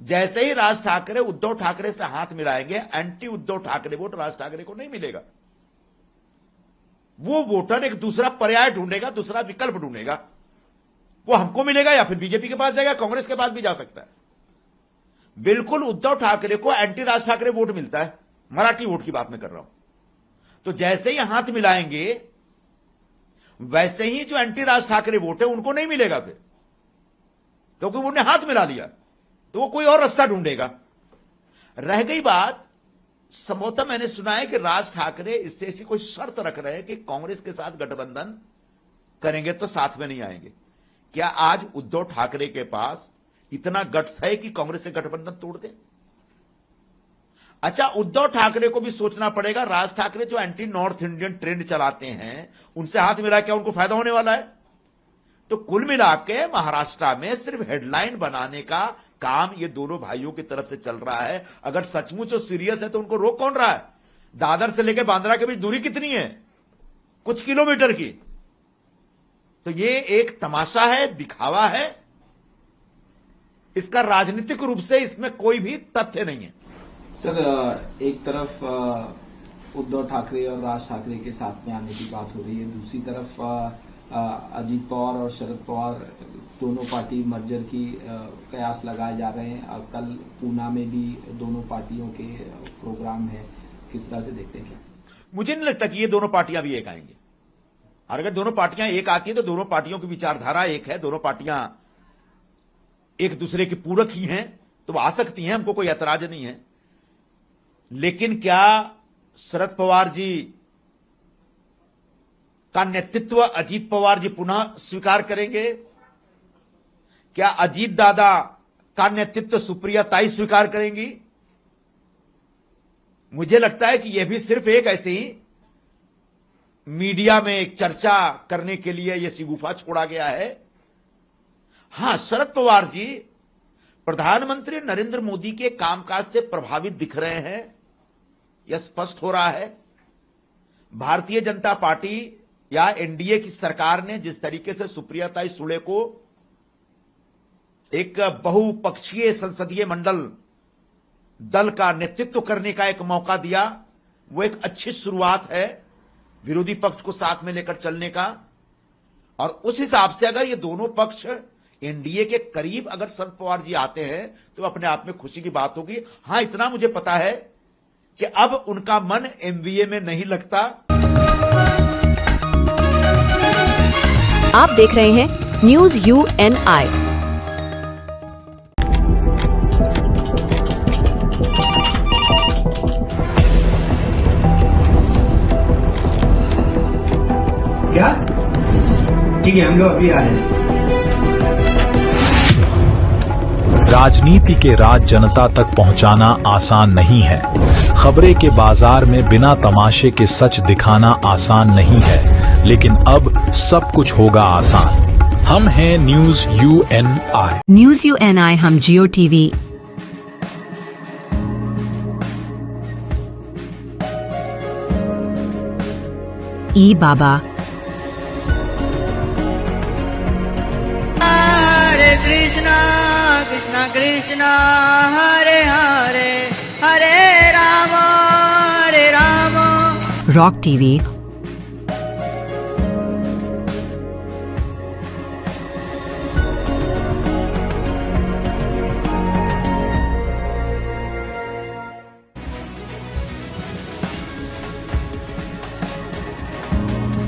जैसे ही राज ठाकरे उद्धव ठाकरे से हाथ मिलाएंगे, एंटी उद्धव ठाकरे वोट राज ठाकरे को नहीं मिलेगा। वो वोटर एक दूसरा पर्याय ढूंढेगा, दूसरा विकल्प ढूंढेगा। वो हमको मिलेगा या फिर बीजेपी के पास जाएगा, कांग्रेस के पास भी जा सकता है। बिल्कुल उद्धव ठाकरे को एंटी राज ठाकरे वोट मिलता है, मराठी वोट की बात मैं कर रहा हूं। तो जैसे ही हाथ मिलाएंगे वैसे ही जो एंटी राज ठाकरे वोट है उनको नहीं मिलेगा फिर, क्योंकि उन्होंने हाथ मिला लिया, तो वो कोई और रास्ता ढूंढेगा। रह गई बात, संभवतः मैंने सुना है कि राज ठाकरे इससे ऐसी कोई शर्त रख रहे हैं कि कांग्रेस के साथ गठबंधन करेंगे तो साथ में नहीं आएंगे। क्या आज उद्धव ठाकरे के पास इतना गट्स है कि कांग्रेस से गठबंधन तोड़ दे। अच्छा, उद्धव ठाकरे को भी सोचना पड़ेगा। राज ठाकरे जो एंटी नॉर्थ इंडियन ट्रेंड चलाते हैं, उनसे हाथ मिला क्या उनको फायदा होने वाला है? तो कुल मिला के महाराष्ट्र में सिर्फ हेडलाइन बनाने का काम ये दोनों भाइयों की तरफ से चल रहा है। अगर सचमुच वो सीरियस है तो उनको रोक कौन रहा है? दादर से लेकर बांद्रा के बीच दूरी कितनी है? कुछ किलोमीटर की। तो ये एक तमाशा है, दिखावा है। इसका राजनीतिक रूप से इसमें कोई भी तथ्य नहीं है। सर, एक तरफ उद्धव ठाकरे और राज ठाकरे के साथ में आने की बात हो रही है, दूसरी तरफ अजीत पवार और शरद पवार दोनों पार्टी मर्जर की कयास लगाए जा रहे हैं। कल पूना में भी दोनों पार्टियों के प्रोग्राम है, किस तरह से देखते हैं? मुझे नहीं लगता कि ये दोनों पार्टियां भी एक आएंगे। और अगर दोनों पार्टियां एक आती है तो दोनों पार्टियों की विचारधारा एक है, दोनों पार्टियां एक दूसरे के पूरक ही हैं, तो वो आ सकती हैं, हमको कोई ऐतराज नहीं है। लेकिन क्या शरद पवार जी का नेतृत्व अजीत पवार जी पुनः स्वीकार करेंगे? क्या अजीत दादा का नेतृत्व सुप्रिया ताई स्वीकार करेंगी? मुझे लगता है कि यह भी सिर्फ एक ऐसे ही मीडिया में एक चर्चा करने के लिए यह शिगुफा छोड़ा गया है। हां, शरद पवार जी प्रधानमंत्री नरेंद्र मोदी के कामकाज से प्रभावित दिख रहे हैं, यह स्पष्ट हो रहा है। भारतीय जनता पार्टी या एनडीए की सरकार ने जिस तरीके से सुप्रिया ताई सुळे को एक बहुपक्षीय संसदीय मंडल दल का नेतृत्व करने का एक मौका दिया, वो एक अच्छी शुरुआत है विरोधी पक्ष को साथ में लेकर चलने का। और उस हिसाब से अगर ये दोनों पक्ष एनडीए के करीब अगर शरद पवार जी आते हैं तो अपने आप में खुशी की बात होगी। हां, इतना मुझे पता है कि अब उनका मन एमवीए में नहीं लगता। आप देख रहे हैं न्यूज UNI। क्या? ठीक है, हम लोग अभी आ रहे हैं। राजनीति के राज जनता तक पहुंचाना आसान नहीं है। खबरें के बाजार में बिना तमाशे के सच दिखाना आसान नहीं है, लेकिन अब सब कुछ होगा आसान। हम हैं न्यूज UNI। न्यूज UNI हम जियो टीवी, ई बाबा, कृष्णा कृष्णा हरे हरे, हरे राम रॉक टीवी,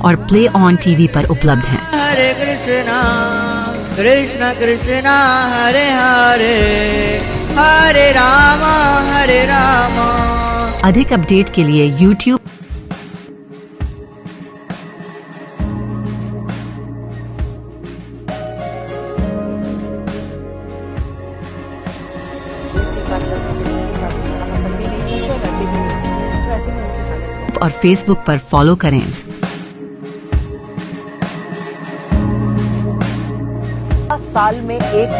और प्ले ऑन टीवी पर उपलब्ध हैं। हरे कृष्णा कृष्णा कृष्णा हरे हरे, हरे राम हरे राम। अधिक अपडेट के लिए YouTube और Facebook पर फॉलो करें। साल में एक